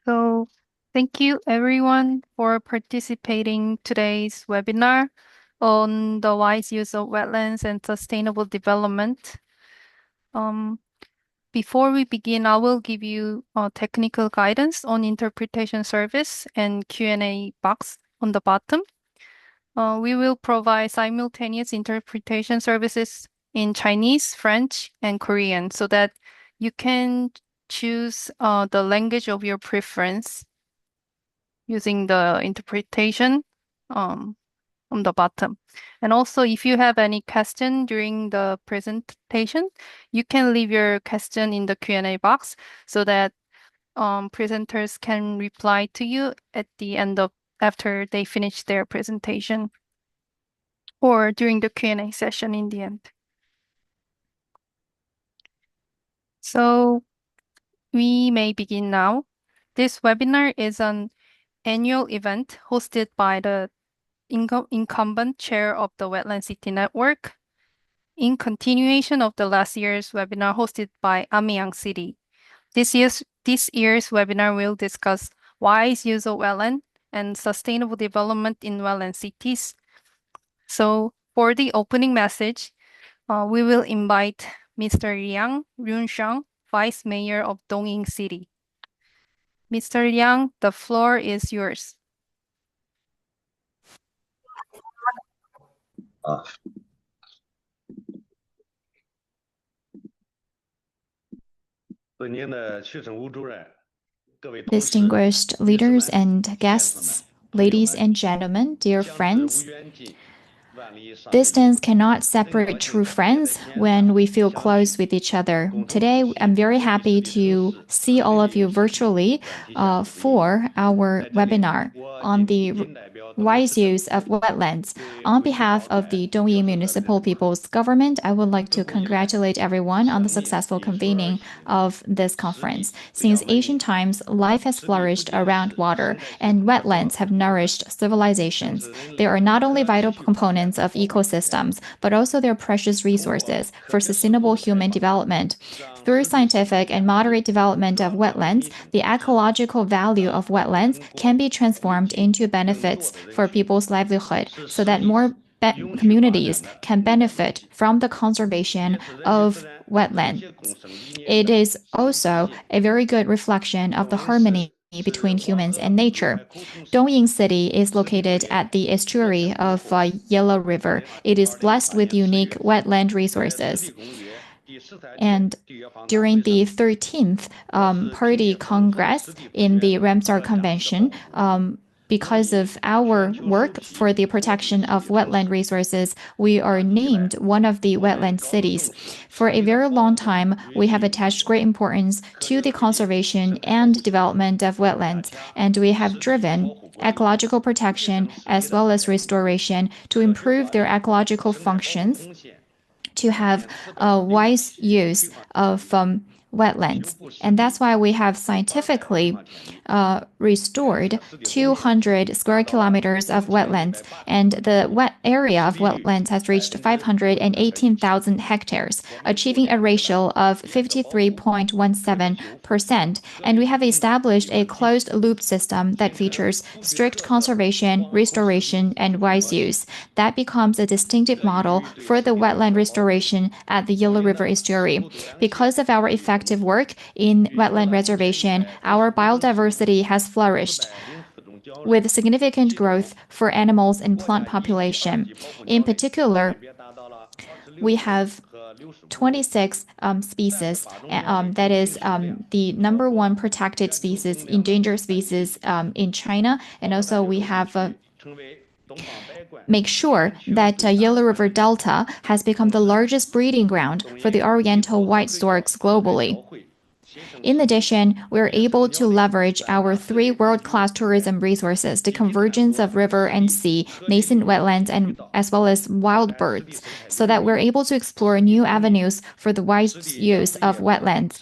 So thank you everyone for participating today's webinar on the wise use of wetlands and sustainable development. Um, Before we begin, I will give you technical guidance on interpretation service and Q&A box on the bottom. We will provide simultaneous interpretation services in Chinese, French, and Korean so that you can choose the language of your preference using the interpretation um, on the bottom. And also, if you have any question during the presentation, you can leave your question in the Q&A box so that presenters can reply to you at the end of after they finish their presentation or during the Q&A session in the end. So we may begin now. This webinar is an annual event hosted by the incumbent chair of the Wetland City Network, in continuation of the last year's webinar hosted by Amyang City. This year's webinar will discuss wise use of wetland and sustainable development in wetland cities. So for the opening message, we will invite Mr. Liang Runshang, Vice Mayor of Dongying City. Mr. Liang, the floor is yours. ，Distinguished leaders and guests, ladies and gentlemen, dear friends, distance cannot separate true friends when we feel close with each other. Today, I'm very happy to see all of you virtually for our webinar on the wise use of wetlands. On behalf of the Dongying Municipal People's Government, I would like to congratulate everyone on the successful convening of this conference. Since ancient times, life has flourished around water, and wetlands have nourished civilizations. They are not only vital components of ecosystems, but also their precious resources for sustainable human development. Through scientific and moderate development of wetlands, the ecological value of wetlands can be transformed into benefits for people's livelihood so that more communities can benefit from the conservation of wetlands. It is also a very good reflection of the harmony between humans and nature. Dongying City is located at the estuary of Yellow River. It is blessed with unique wetland resources. And during the 13th Party Congress in the Ramsar Convention, because of our work for the protection of wetland resources, we are named one of the wetland cities. For a very long time, we have attached great importance to the conservation and development of wetlands, and we have driven ecological protection as well as restoration to improve their ecological functions, to have a wise use of wetlands. And that's why we have scientifically restored 200 square kilometers of wetlands, and the wet area of wetlands has reached 518,000 hectares, achieving a ratio of 53.17%. And we have established a closed loop system that features strict conservation, restoration, and wise use. That becomes a distinctive model for the wetland restoration at the Yellow River estuary. Because of our effective work in wetland reservation, our biodiversity has flourished with significant growth for animals and plant population. In particular, we have 26 species, that is the number one protected species, endangered species in China, and also we have make sure that Yellow River Delta has become the largest breeding ground for the oriental white storks globally. In addition, we are able to leverage our three world-class tourism resources, the convergence of river and sea, nascent wetlands, and as well as wild birds, so that we're able to explore new avenues for the wise use of wetlands.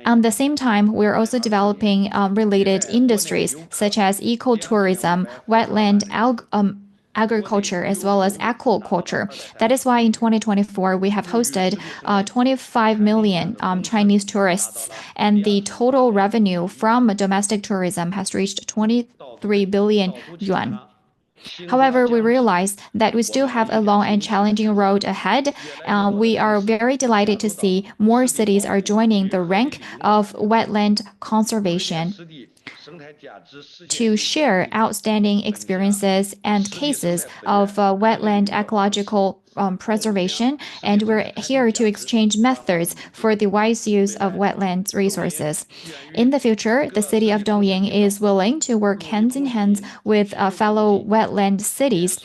At the same time, we're also developing related industries such as ecotourism, wetland agriculture as well as aquaculture. That is why in 2024 we have hosted 25 million Chinese tourists, and the total revenue from domestic tourism has reached 23 billion yuan. However, we realize that we still have a long and challenging road ahead. We are very delighted to see more cities are joining the rank of wetland conservation to share outstanding experiences and cases of wetland ecological preservation, and we're here to exchange methods for the wise use of wetland resources. In the future, the city of Dongying is willing to work hands in hand with fellow wetland cities.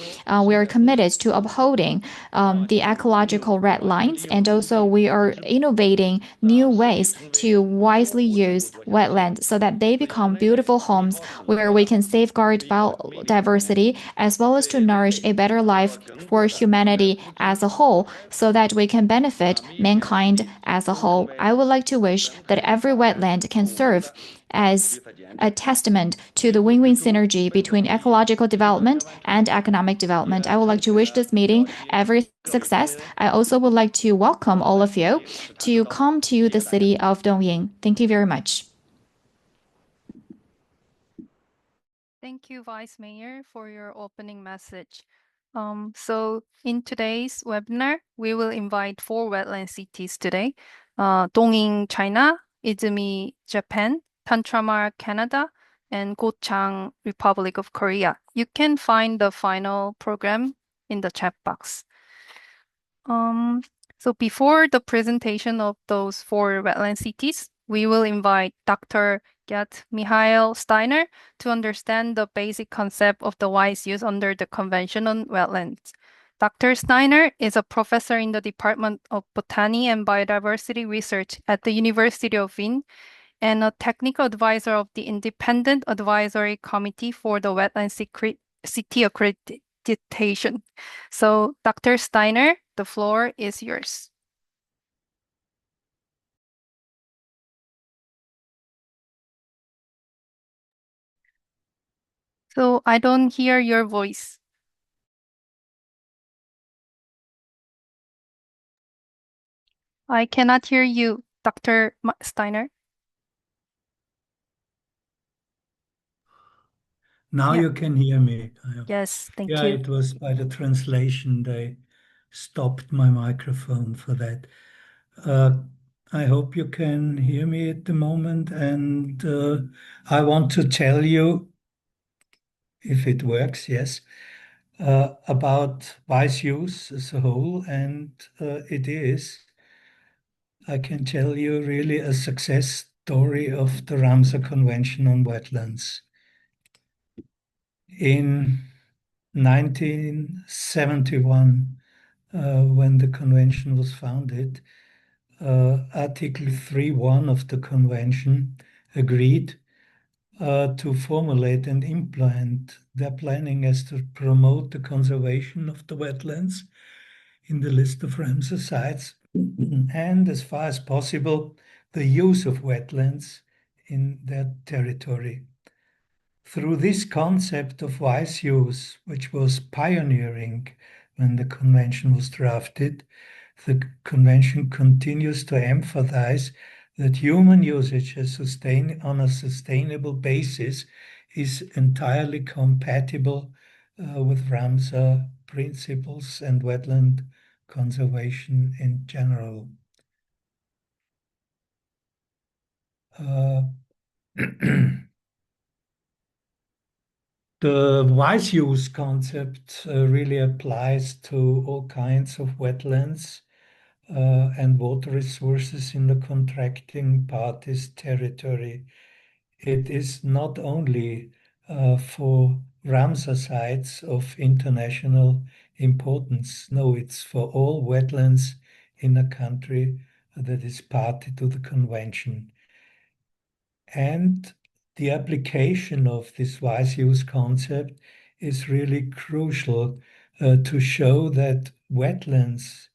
We are committed to upholding the ecological red lines, and also we are innovating new ways to wisely use wetlands so that they become beautiful homes where we can safeguard biodiversity as well as to nourish a better life for humanity as a whole so that we can benefit mankind as a whole. I would like to wish that every wetland can serve as a testament to the win-win synergy between ecological development and economic development. I would like to wish this meeting every success. I also would like to welcome all of you to come to the city of Dongying. Thank you very much. Thank you, Vice Mayor, for your opening message. So in today's webinar, we will invite 4 wetland cities today. Dongying, China, Izumi, Japan, Tantramar, Canada, and Gochang, Republic of Korea. You can find the final program in the chat box. So before the presentation of those 4 wetland cities, we will invite Dr. Gerd Michael Steiner to understand the basic concept of the wise use under the Convention on Wetlands. Dr. Steiner is a professor in the Department of Botany and Biodiversity Research at the University of Wien and a technical advisor of the Independent Advisory Committee for the Wetland City Accreditation. So, Dr. Steiner, the floor is yours. So I don't hear your voice. I cannot hear you, Dr. Steiner. Now Yeah. you can hear me. Yes, thank Yeah, you. it was by the translation. They stopped my microphone for that. I hope you can hear me at the moment. And I want to tell you, if it works, yes, about wise use as a whole. And it is, I can tell you, really a success story of the Ramsar Convention on Wetlands. In 1971, when the convention was founded, Article 3.1 of the convention agreed to formulate and implement their planning as to promote the conservation of the wetlands in the list of Ramsar sites and, as far as possible, the use of wetlands in their territory. Through this concept of wise use, which was pioneering when the convention was drafted, the convention continues to emphasize that human usage on a sustainable basis is entirely compatible with Ramsar principles and wetland conservation in general. The wise use concept really applies to all kinds of wetlands and water resources in the contracting party's territory. It is not only for Ramsar sites of international importance. No, it's for all wetlands in a country that is party to the convention. And the application of this wise use concept is really crucial to show that wetlands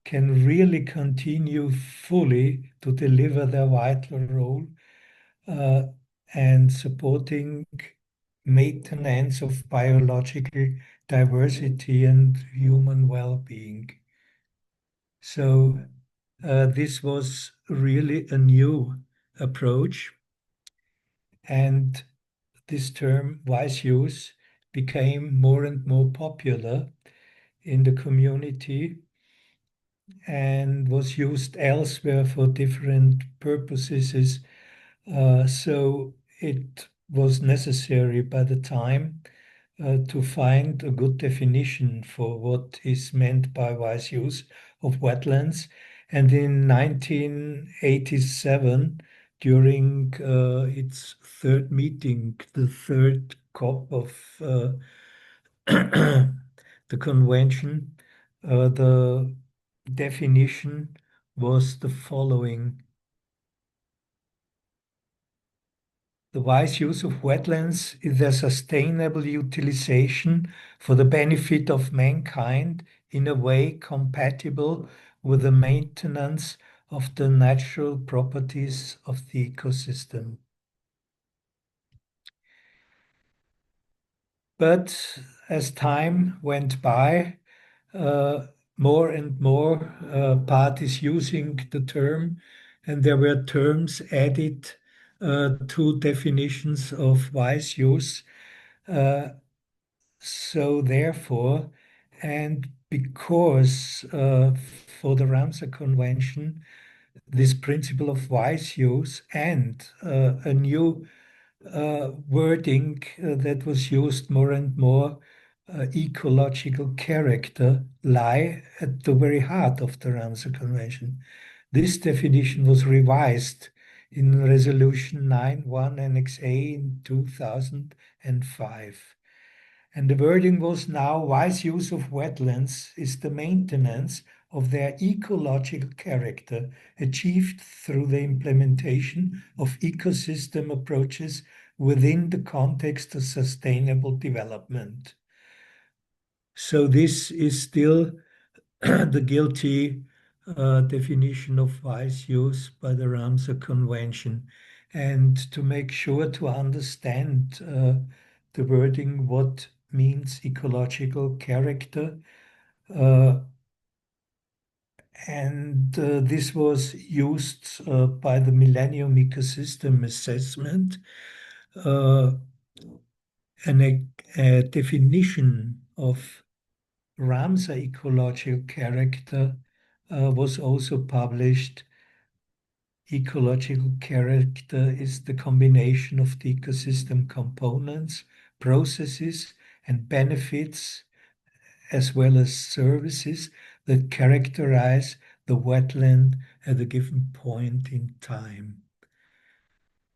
can really continue fully to deliver their vital role and supporting maintenance of biological diversity and human well-being. So this was really a new approach, and this term wise use became more and more popular in the community and was used elsewhere for different purposes. So it was necessary by the time to find a good definition for what is meant by wise use of wetlands. And in 1987, during its third meeting, the third COP of the convention, the definition was the following. The wise use of wetlands is their sustainable utilization for the benefit of mankind in a way compatible with the maintenance of the natural properties of the ecosystem. But as time went by, more and more parties using the term, and there were terms added to definitions of wise use. So therefore, and because for the Ramsar Convention, this principle of wise use and a new wording that was used more and more, ecological character, lie at the very heart of the Ramsar Convention. This definition was revised in Resolution 9.1 Annex A in 2005. And the wording was now wise use of wetlands is the maintenance of their ecological character achieved through the implementation of ecosystem approaches within the context of sustainable development. So this is still the guilty definition of wise use by the Ramsar Convention. And to make sure to understand the wording, what means ecological character, and this was used by the Millennium Ecosystem Assessment. A definition of Ramsar ecological character was also published. Ecological character is the combination of the ecosystem components, processes, and benefits, as well as services that characterize the wetland at a given point in time.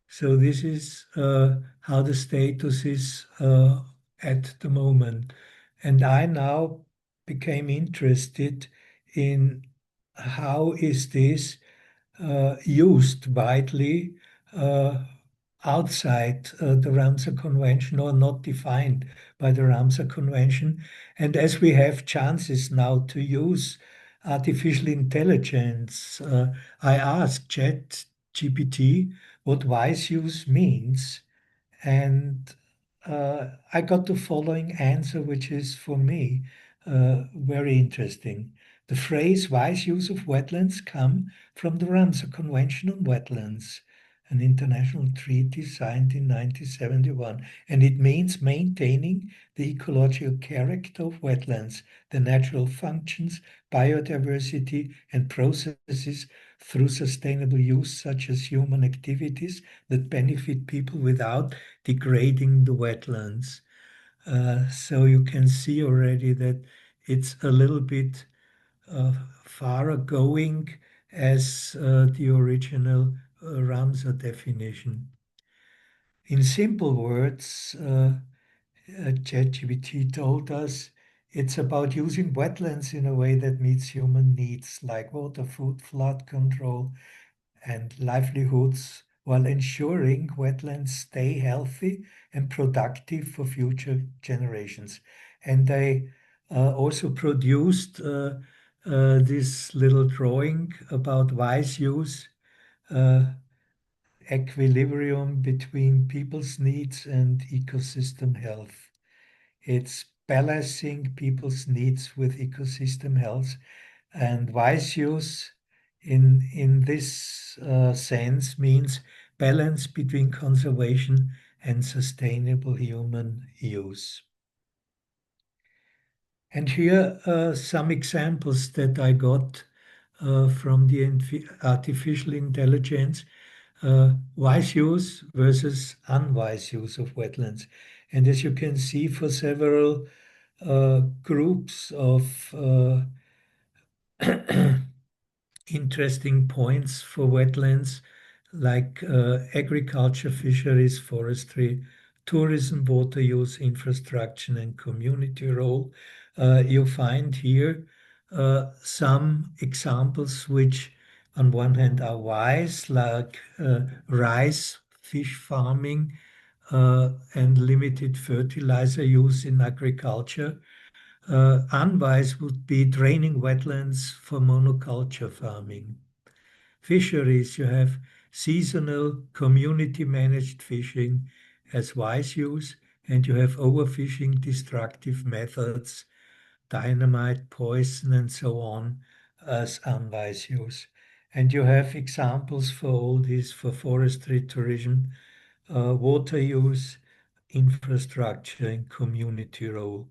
So this is how the status is at the moment. And I now became interested in how is this used widely outside the Ramsar Convention or not defined by the Ramsar Convention. And as we have chances now to use artificial intelligence, I asked ChatGPT what wise use means. And I got the following answer, which is for me very interesting. The phrase wise use of wetlands come from the Ramsar Convention on Wetlands, an international treaty signed in 1971, and it means maintaining the ecological character of wetlands, the natural functions, biodiversity, and processes through sustainable use, such as human activities that benefit people without degrading the wetlands. So you can see already that it's a little bit far going as the original Ramsar definition. In simple words, ChatGPT told us it's about using wetlands in a way that meets human needs like water, food, flood control, and livelihoods while ensuring wetlands stay healthy and productive for future generations. And they also produced this little drawing about wise use. equilibrium between people's needs and ecosystem health. It's balancing people's needs with ecosystem health. And wise use in this sense means balance between conservation and sustainable human use. And here are some examples that I got from the artificial intelligence, wise use versus unwise use of wetlands. And as you can see, for several groups of interesting points for wetlands, like agriculture, fisheries, forestry, tourism, water use, infrastructure, and community role. You find here some examples which, on one hand, are wise, like rice, fish farming, and limited fertilizer use in agriculture. Unwise would be draining wetlands for monoculture farming. Fisheries, you have seasonal community managed fishing as wise use, and you have overfishing, destructive methods, dynamite, poison, and so on as unwise use. And you have examples for all these for forestry, tourism, water use, infrastructure, and community role.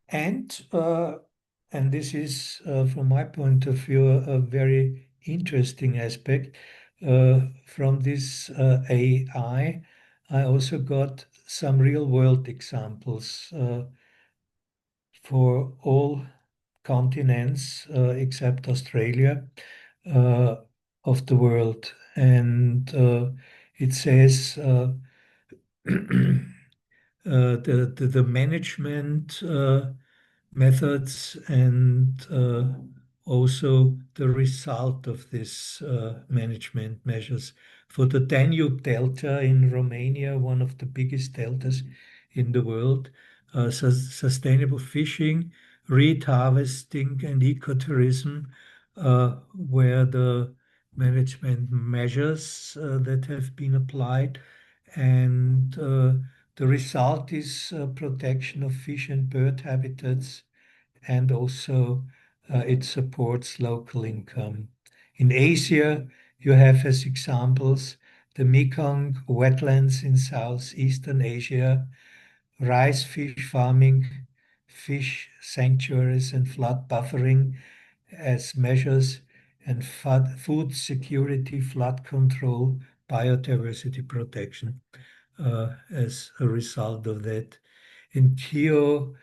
And this is, from my point of view, a very interesting aspect. From this AI, I also got some real-world examples for all continents except Australia of the world. And it says the management methods and also the result of this management measures. For the Danube Delta in Romania, one of the biggest deltas in the world, sustainable fishing, reed harvesting, and ecotourism were the management measures that have been applied. And the result is protection of fish and bird habitats, and also it supports local income. In Asia, you have as examples the Mekong wetlands in Southeastern Asia, rice fish farming, fish sanctuaries, and flood buffering as measures, and food security, flood control, biodiversity protection as a result of that. In Kio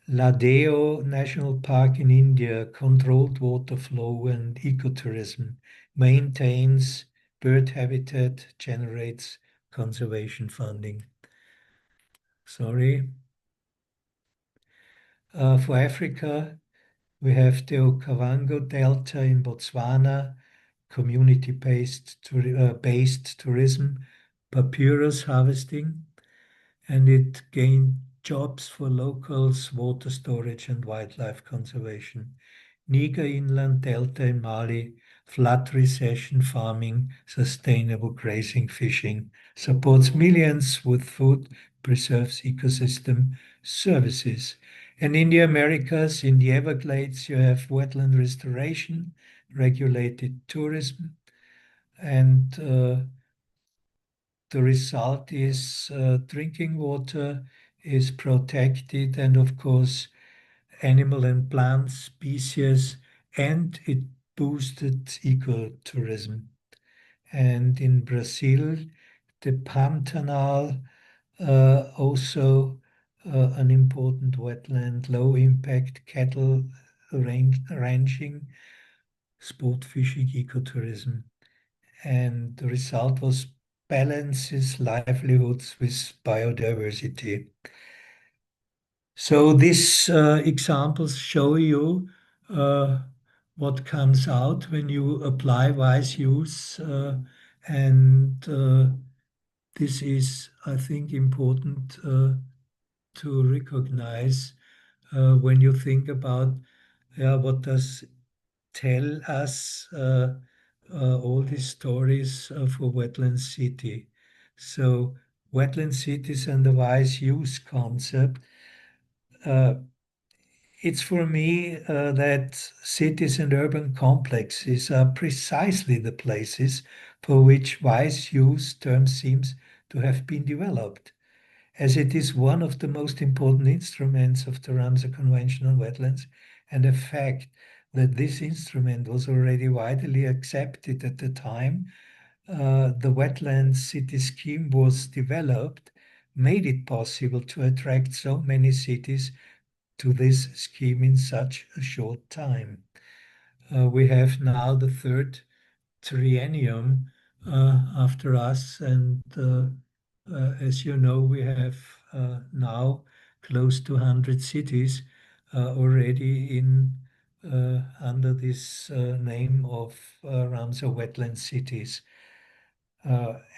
Ladeo National Park in India, controlled water flow and ecotourism, maintains bird habitat, generates conservation funding. Sorry. For Africa, we have the Okavango Delta in Botswana, community-based tourism, papyrus harvesting, and it gained jobs for locals, water storage, and wildlife conservation. Niger Inland Delta in Mali, flood recession farming, sustainable grazing fishing, supports millions with food, preserves ecosystem services. And in the Americas, in the Everglades, you have wetland restoration, regulated tourism, and the result is drinking water is protected, and of course, animal and plant species, and it boosted ecotourism. And in Brazil, the Pantanal, also an important wetland, low impact cattle ranching, sport fishing, ecotourism. And the result was balances livelihoods with biodiversity. So these examples show you what comes out when you apply wise use, and this is, I think, important to recognize when you think about what does tell us all these stories for Wetland City. So Wetland Cities and the wise use concept. It's for me that cities and urban complexes are precisely the places for which wise use term seems to have been developed, as it is one of the most important instruments of the Ramsar Convention on Wetlands, and the fact that this instrument was already widely accepted at the time the Wetland City Scheme was developed made it possible to attract so many cities to this scheme in such a short time. We have now the third triennium after us, and as you know, we have now close to 100 cities already in under this name of Ramsar Wetland Cities.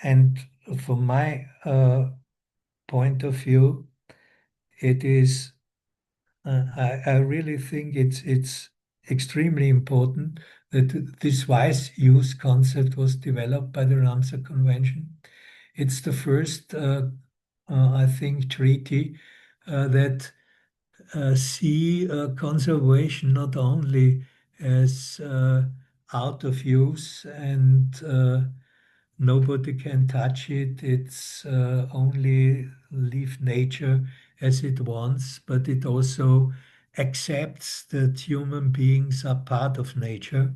And from my point of view, it is I really think it's extremely important that this wise use concept was developed by the Ramsar Convention. It's the first, I think, treaty that see conservation not only as out of use and nobody can touch it. It's only leave nature as it wants, but it also accepts that human beings are part of nature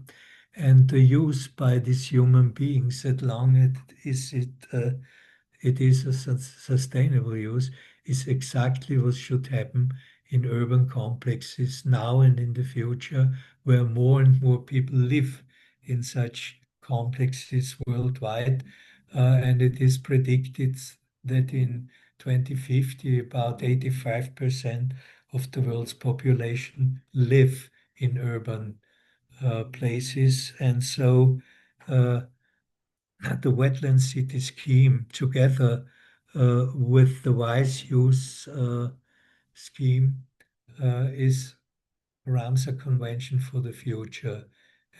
and the use by these human beings, as long as it is a sustainable use, is exactly what should happen in urban complexes now and in the future, where more and more people live in such complexes worldwide. And it is predicted that in 2050, about 85% of the world's population live in urban places. And so the Wetland City Scheme, together with the Wise Use Scheme, is Ramsar Convention for the future.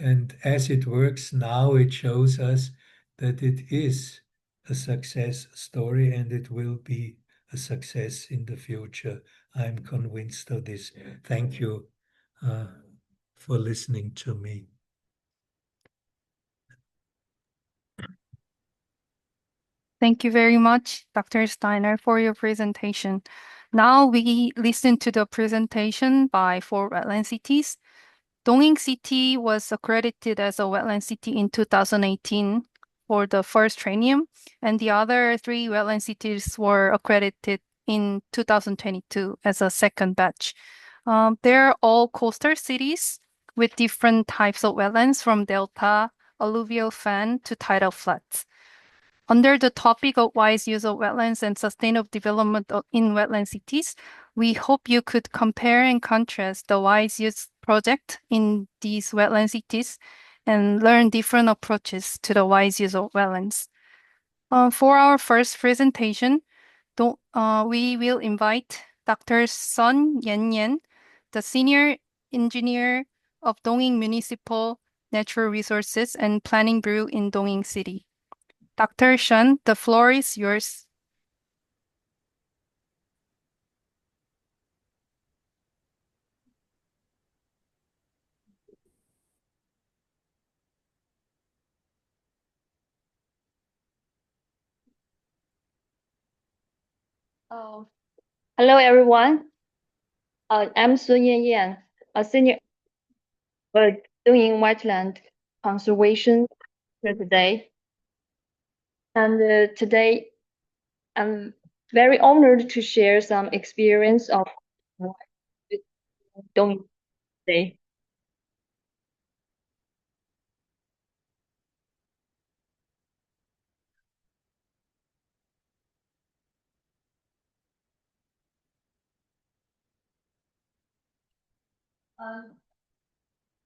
And as it works now, it shows us that it is a success story and it will be a success in the future. I'm convinced of this. Thank you for listening to me. Thank you very much, Dr. Steiner, for your presentation. Now we listen to the presentation by 4 wetland cities. Dongying City was accredited as a wetland city in 2018 for the first triennium, and the other 3 wetland cities were accredited in 2022 as a second batch. They're all coastal cities with different types of wetlands, from delta, alluvial fan to tidal flats. Under the topic of wise use of wetlands and sustainable development in wetland cities, we hope you could compare and contrast the wise use project in these wetland cities and learn different approaches to the wise use of wetlands. For our first presentation, we will invite Dr. Sun Yan, the Senior Engineer of Dongying Municipal Natural Resources and Planning Bureau in Dongying City. Dr. Shen, the floor is yours. Hello, everyone. I'm Sun Yan, a senior doing wetland conservation here today. And today, I'm very honored to share some experience of doing today.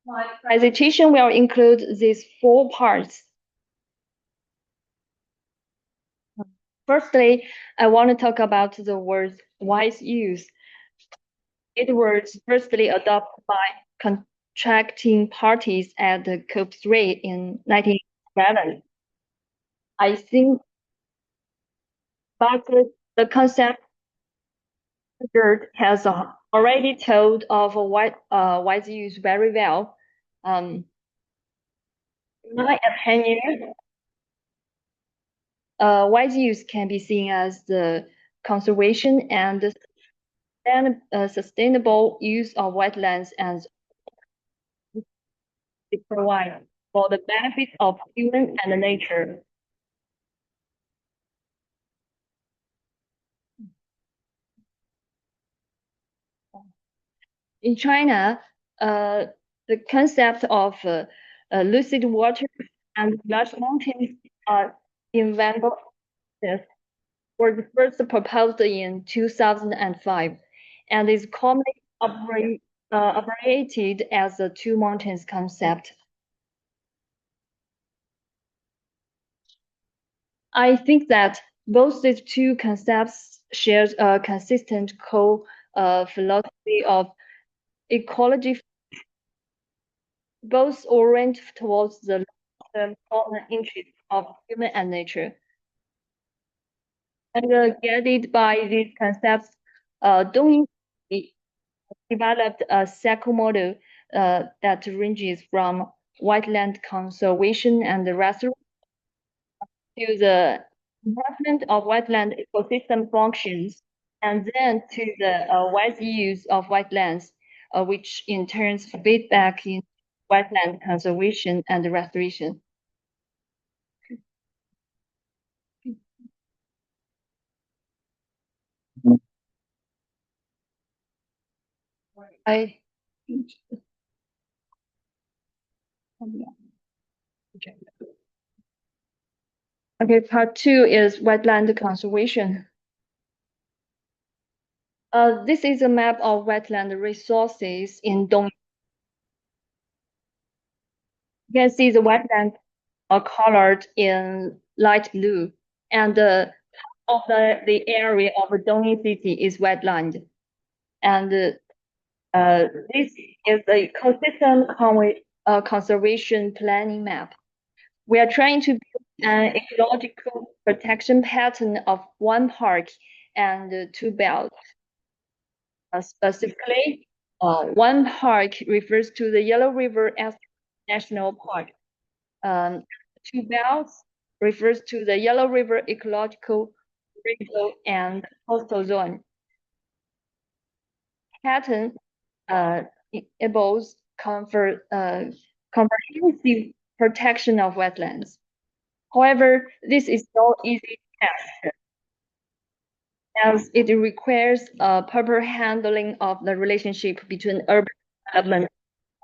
My presentation will include these 4 parts. Firstly, I want to talk about the word wise use. It was firstly adopted by contracting parties at the COP3 in 1997. I think but the concept has already told of wise use very well. In my opinion, wise use can be seen as the conservation and sustainable use of wetlands and they provide for the benefit of human and nature. In China, the concept of lucid water and large mountains invented was first proposed in 2005 and is commonly operated as a two mountains concept. I think that both these two concepts share a consistent core philosophy of ecology, both orient towards the long-term common interest of human and nature. And guided by these concepts, Dongying developed a cycle model that ranges from wetland conservation and restoration to the enhancement of wetland ecosystem functions, and then to the wise use of wetlands, which in turn feed back in wetland conservation and restoration. I Okay, part two is wetland conservation. This is a map of wetland resources in Dongying. You can see the wetlands are colored in light blue, and of the area of Dongying city is wetland. And this is a consistent conservation planning map. We are trying to build an ecological protection pattern of one park and two belts. Specifically, one park refers to the Yellow River National Park. Two belts refers to the Yellow River Ecological Corridor and Coastal Zone. Pattern enables comprehensive protection of wetlands. However, this is no easy task, as it requires proper handling of the relationship between urban development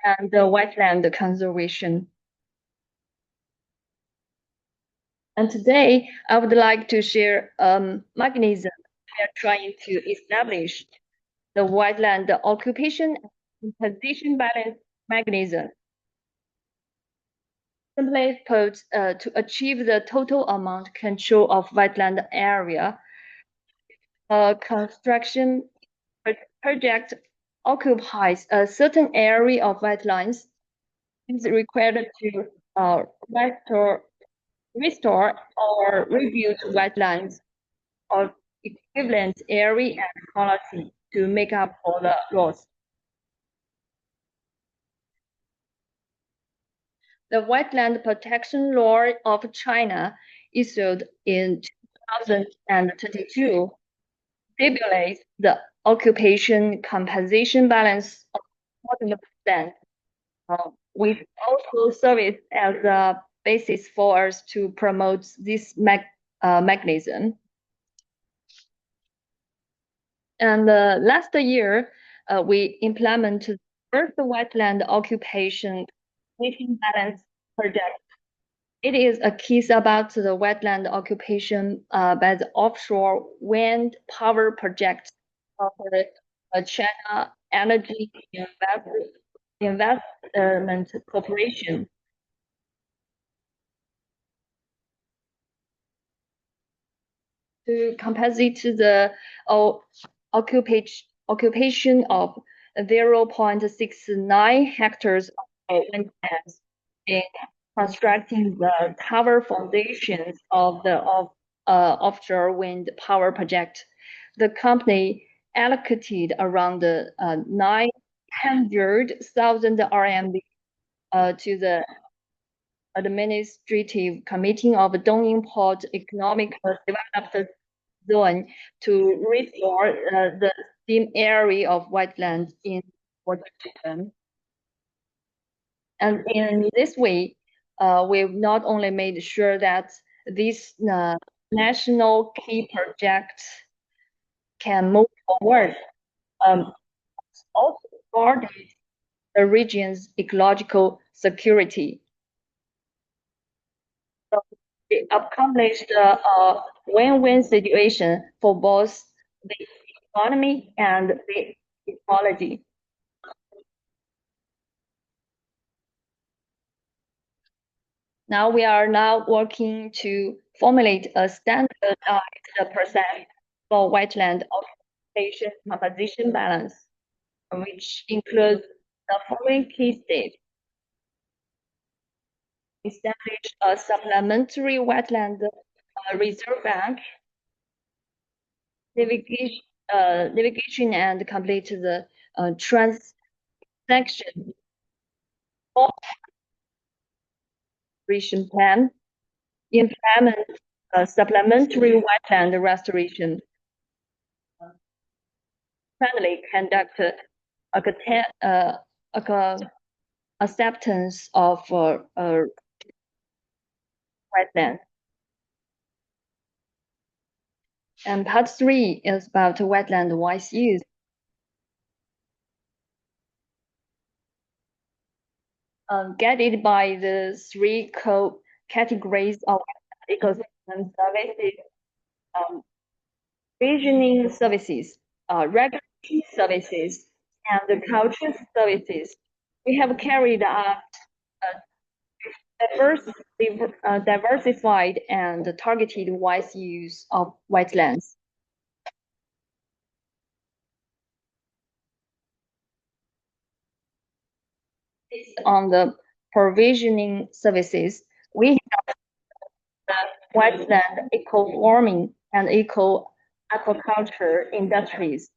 and the wetland conservation. And today, I would like to share a mechanism we are trying to establish, the wetland occupation and position balance mechanism. Simply put, to achieve the total amount control of wetland area, a construction project occupies a certain area of wetlands. It is required to restore or rebuild wetlands of equivalent area and quality to make up for the loss. The Wetland Protection Law of China, issued in 2022, stipulates the occupation compensation balance of 40%, which also serves as a basis for us to promote this mechanism. And last year, we implemented the first wetland occupation balance project. It is a case about the wetland occupation by the offshore wind power project of the China Energy Investment Corporation. To compensate the occupation of 0.69 hectares of wetlands in constructing the tower foundations of the offshore wind power project. The company allocated around 900,000 RMB to the Administrative Committee of Dongying Port Economic Development Zone to restore the steam area of wetlands in water system. And in this way, we've not only made sure that these national key projects can move forward, also guarded the region's ecological security. So we accomplished a win-win situation for both the economy and the ecology. Now we are working to formulate a standardized process for wetland occupation composition balance, which includes the following key steps. Establish a supplementary wetland reserve bank, navigation and complete the transaction restoration plan, implement supplementary wetland restoration, finally conduct acceptance of wetland. And part 3 is about wetland wise use. Guided by the 3 categories of ecosystem services, visioning services, regulatory services, and cultural services. We have carried out diversified and targeted wise use of wetlands. Based on the provisioning services, we have the wetland eco-farming and eco-aquaculture industries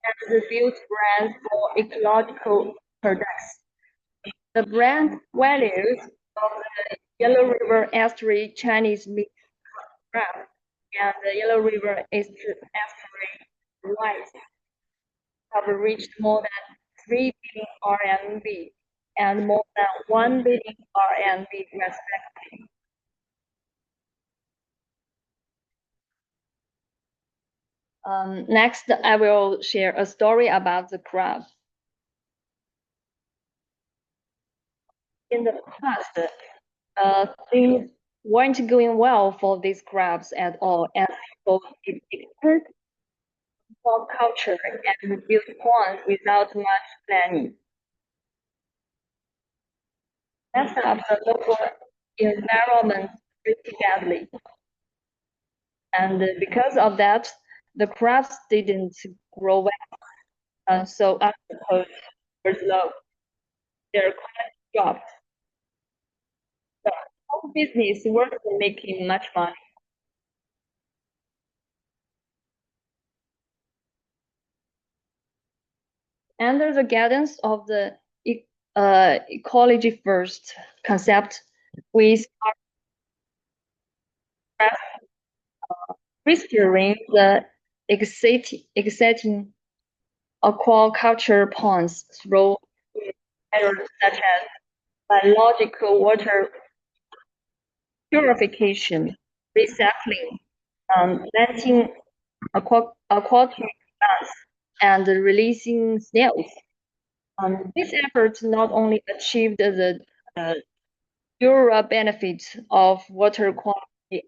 and built brands for ecological products. The brand values of the Yellow River Estuary Chinese mixed crab and the Yellow River Estuary rice have reached more than 3 billion RMB and more than 1 billion RMB respectively. Next, I will share a story about the crab. In the past, things weren't going well for these crabs at all, and people expert for culture and built ponds without much planning. Messed up the local environment pretty badly. And because of that, the crabs didn't grow well. So output was low. Their quality dropped. The whole business wasn't making much money. Under the guidance of the ecology first concept, we started restoring the existing aquaculture ponds through measures such as biological water purification, recycling, planting aquatic plants, and releasing snails. These efforts not only achieved the durable benefits of water quality,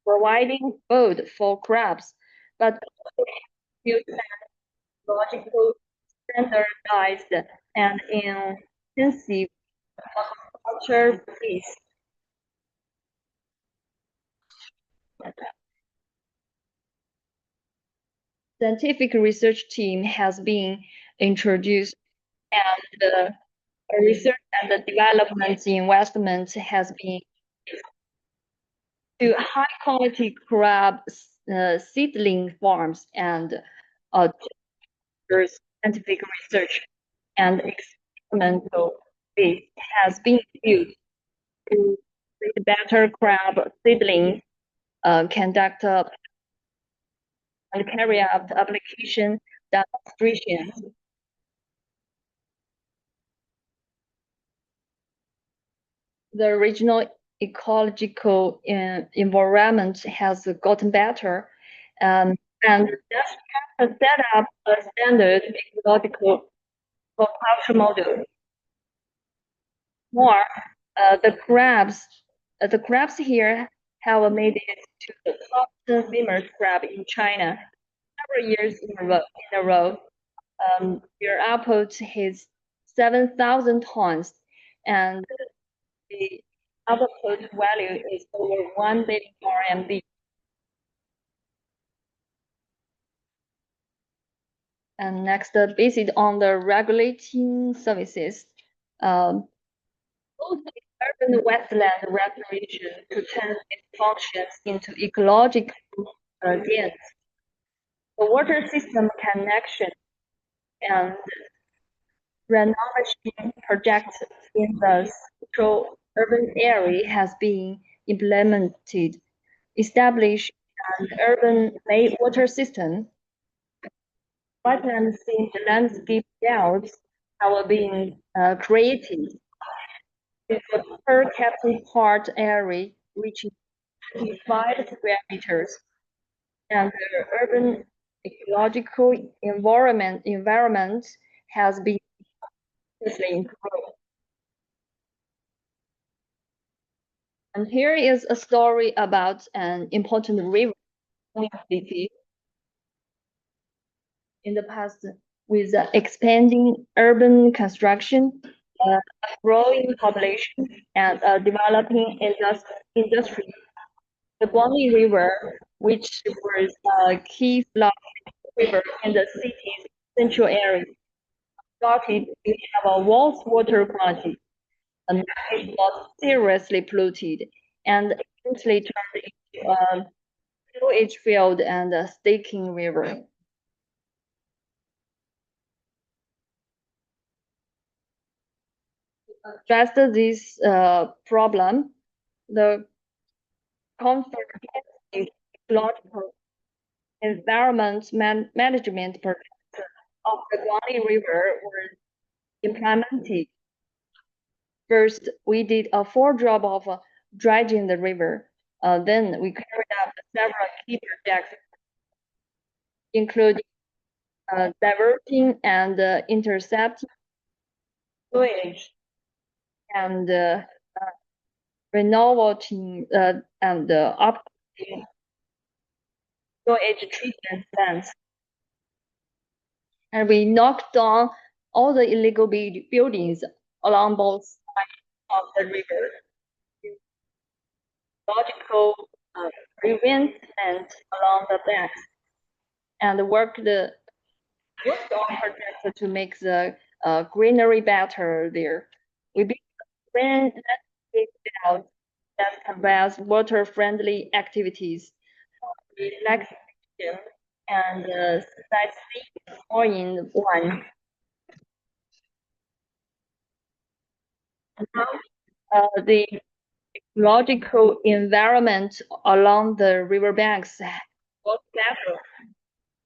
providing food for crabs, but also logical, standardized, and intensive culture piece. scientific research team has been introduced, and research and the development investment has been to high quality crab seedling farms and scientific research and experimental base has been built to breed better crab seedlings, conduct and carry out application demonstrations. The regional ecological environment has gotten better, and just have set up a standard ecological aquaculture model. More, the crabs here have made it to the top 10 famous crab in China several years in a row. Their output is 7,000 tons, and the output value is over 1 billion RMB. And next, based on the regulating services, both the urban wetland regulation to turn its functions into ecological gains, the water system connection and renovation project in the central urban area has been implemented, establish an urban made water system. Wetlands in the landscape belts have been created with a per capita part area reaching 25 square meters, and the urban ecological environment has been improved. And here is a story about an important river city in the past. With expanding urban construction, a growing population, and a developing industry, the Dongying River, which was a key flood river in the city's central area, started to have a worse water quality, and it was seriously polluted, and eventually turned into a sewage field and a staking river. Addressed this problem, the comprehensive ecological environment management project of the Guangli River was implemented. First, we did a full job of dredging the river. Then we carried out several key projects, including diverting and intercepting sewage and renovating and upgrading sewage treatment plants. And we knocked down all the illegal buildings along both sides of the river. Logical revents and along the banks, and worked on projects to make the greenery better there. We built green landscape belt that conveys water-friendly activities, relaxation, and sightseeing all in one. Now, the ecological environment along the riverbanks was better.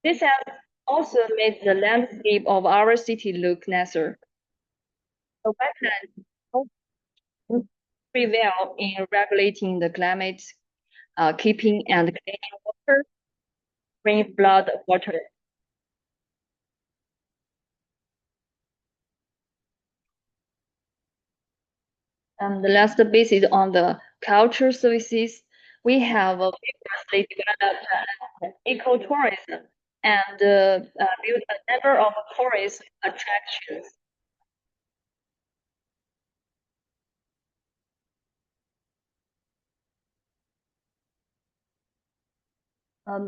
This has also made the landscape of our city look nicer. The wetlands prevail in regulating the climate, keeping and cleaning water, green flood water. And the last basis on the culture services, we have vigorously developed ecotourism and built a number of tourist attractions.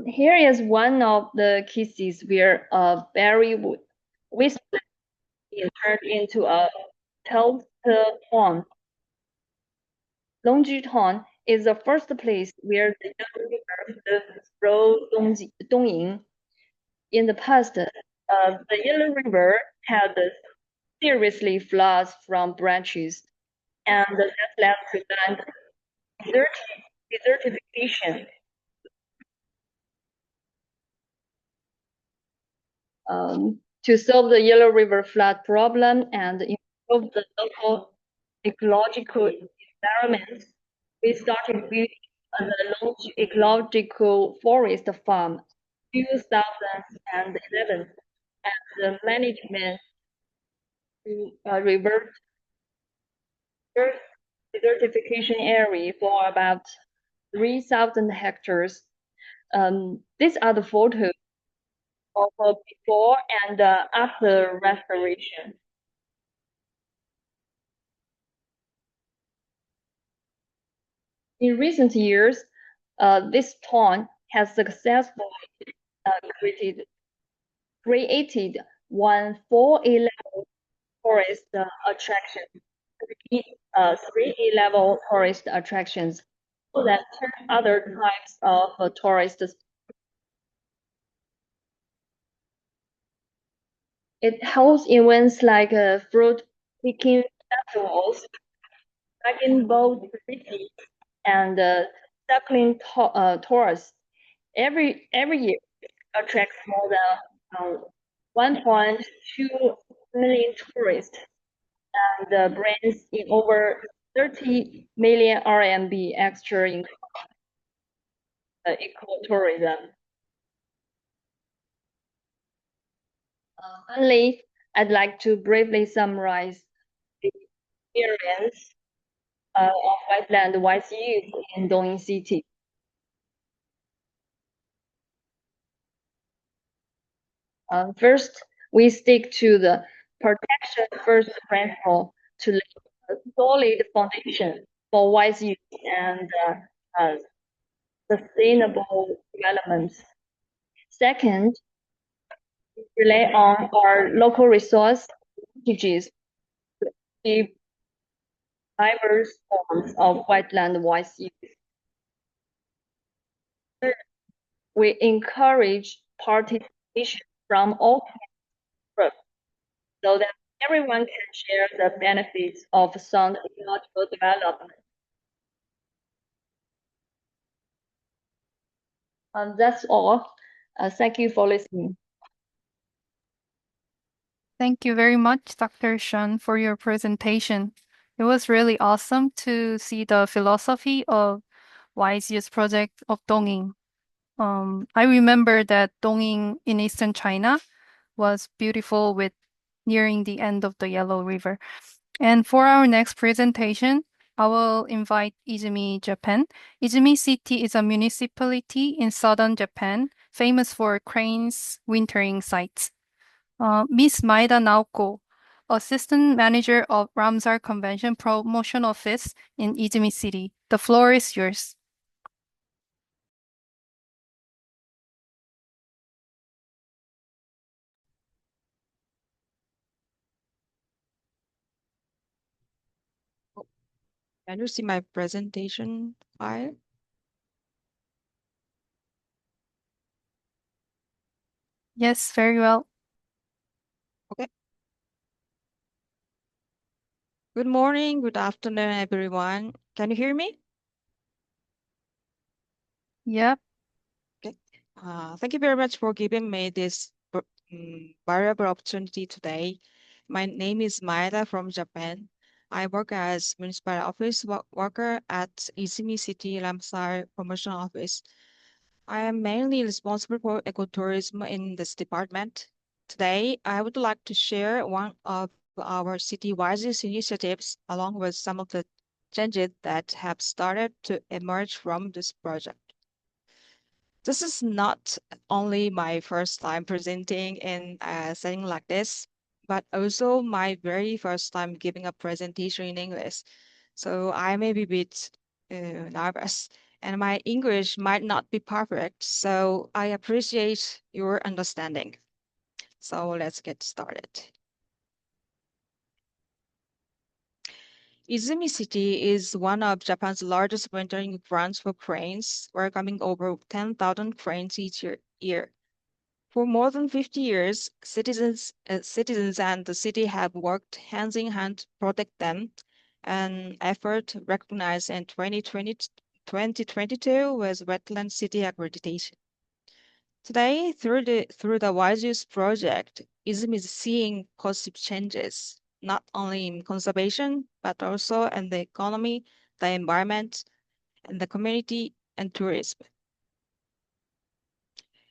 Here is one of the cases where a berry waste is turned into a tilted pond. Dongying is the first place where the Yellow River flows through Dongying. In the past, the Yellow River had seriously floods from branches, and that led to land desertification. To solve the Yellow River flood problem and improve the local ecological environment, we started building the large ecological forest farm 2011, and the management to revert desertification area for about 3,000 hectares. These are the photos of before and after restoration. In recent years, this town has successfully created one 4A-level tourist attraction, three A-level tourist attractions, so that other types of tourists. It holds events like fruit picking festivals, dragon boat races, and cycling tours. Every year attracts more than 1.2 million tourists and brings in over 30 million RMB extra in ecotourism. Finally, I'd like to briefly summarize the experience of wetland wise use in Dongying City. First, we stick to the protection first principle to lay a solid foundation for wise use and sustainable development. Second, rely on our local resource strategies to achieve diverse forms of wetland wise use. Third, we encourage participation from all groups so that everyone can share the benefits of sound ecological development. That's all. Thank you for listening. Thank you very much, Dr. Shen, for your presentation. It was really awesome to see the philosophy of Wise Use Project of Dongying. I remember that Dongying in eastern China was beautiful with nearing the end of the Yellow River. And for our next presentation, I will invite Izumi, Japan. Izumi City is a municipality in southern Japan, famous for cranes wintering sites. Miss Maeda Naoko, Assistant Manager of Ramsar Convention Promotion Office in Izumi City. The floor is yours. Can you see my presentation file? Yes, very well. Okay. Good morning, good afternoon, everyone. Can you hear me? Yep. Okay. Thank you very much for giving me this valuable opportunity today. My name is Maeda from Japan. I work as municipal office worker at Izumi City Ramsar Promotion Office. I am mainly responsible for ecotourism in this department. Today, I would like to share one of our city-wide initiatives along with some of the changes that have started to emerge from this project. This is not only my first time presenting in a setting like this, but also my very first time giving a presentation in English. So I may be a bit nervous and my English might not be perfect, so I appreciate your understanding. So let's get started. Izumi City is one of Japan's largest wintering grounds for cranes, welcoming over 10,000 cranes each year. For more than 50 years, citizens and the city have worked hand in hand to protect them, an effort recognized in 2022 with Wetland City accreditation. Today, through the Wise Use project, Izumi is seeing positive changes, not only in conservation, but also in the economy, the environment, and the community and tourism.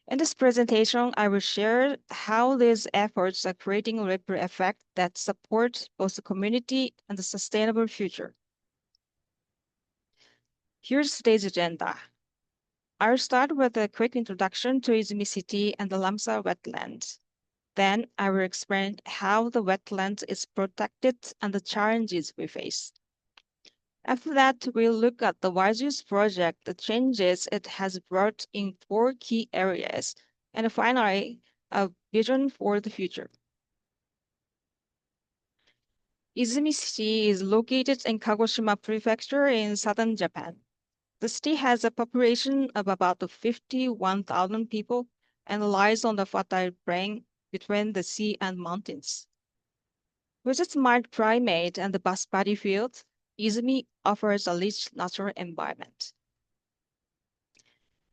In this presentation, I will share how these efforts are creating a ripple effect that support both the community and the sustainable future. Here's today's agenda. I'll start with a quick introduction to Izumi City and the Lamsa wetland. Then I will explain how the wetland is protected and the challenges we face. After that, we'll look at the Wise Use project, the changes it has brought in 4 key areas, and finally, a vision for the future. Izumi City is located in Kagoshima Prefecture in southern Japan. The city has a population of about 51,000 people and lies on the fertile plain between the sea and mountains. With its mild climate and the vast paddy field, Izumi offers a rich natural environment.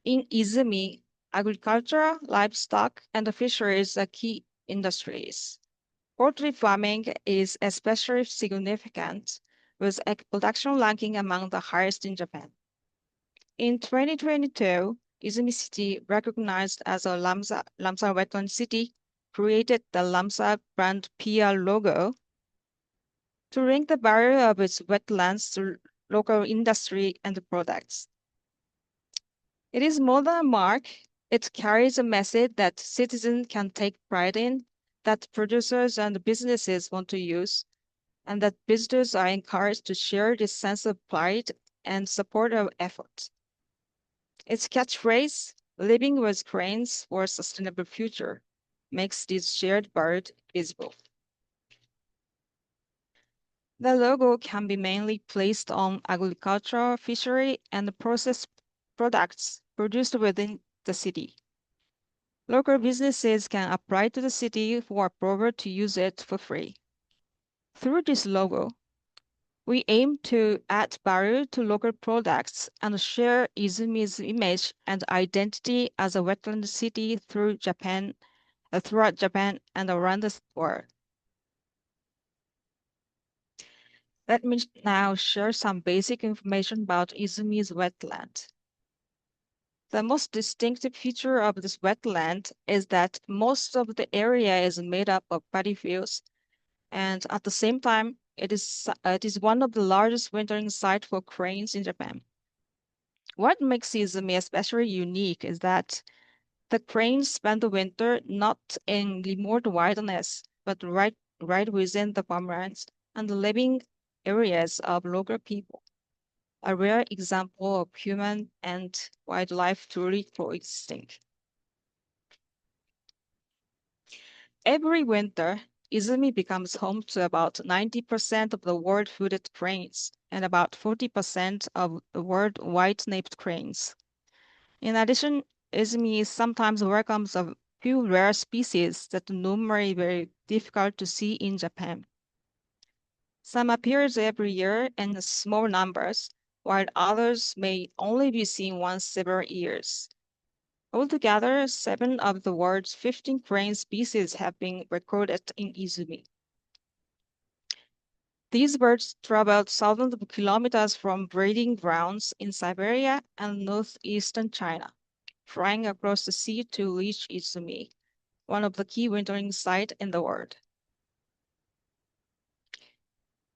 In Izumi, agriculture, livestock, and fisheries are key industries. Poultry farming is especially significant, with egg production ranking among the highest in Japan. In 2022, Izumi City, recognized as a Lamsa wetland city, created the Lamsa brand PR logo to link the value of its wetlands to local industry and products. It is more than a mark. It carries a message that citizens can take pride in, that producers and businesses want to use, and that visitors are encouraged to share this sense of pride and support our efforts. Its catchphrase, "Living with Cranes for a Sustainable Future," makes this shared bird visible. The logo can be mainly placed on agriculture, fishery, and processed products produced within the city. Local businesses can apply to the city for approval to use it for free. Through this logo, we aim to add value to local products and share Izumi's image and identity as a wetland city throughout Japan and around the world. Let me now share some basic information about Izumi's wetland. The most distinctive feature of this wetland is that most of the area is made up of paddy fields, and at the same time, it is one of the largest wintering sites for cranes in Japan. What makes Izumi especially unique is that the cranes spend the winter not in remote wilderness, but right within the farmlands and the living areas of local people, a rare example of human and wildlife truly coexisting. Every winter, Izumi becomes home to about 90% of the world-fooded cranes and about 40% of the world white-naped cranes. In addition, Izumi sometimes welcomes a few rare species that are normally very difficult to see in Japan. Some appears every year in small numbers, while others may only be seen once several years. Altogether, 7 of the world's 15 crane species have been recorded in Izumi. These birds travel thousands of kilometers from breeding grounds in Siberia and northeastern China, flying across the sea to reach Izumi, one of the key wintering sites in the world.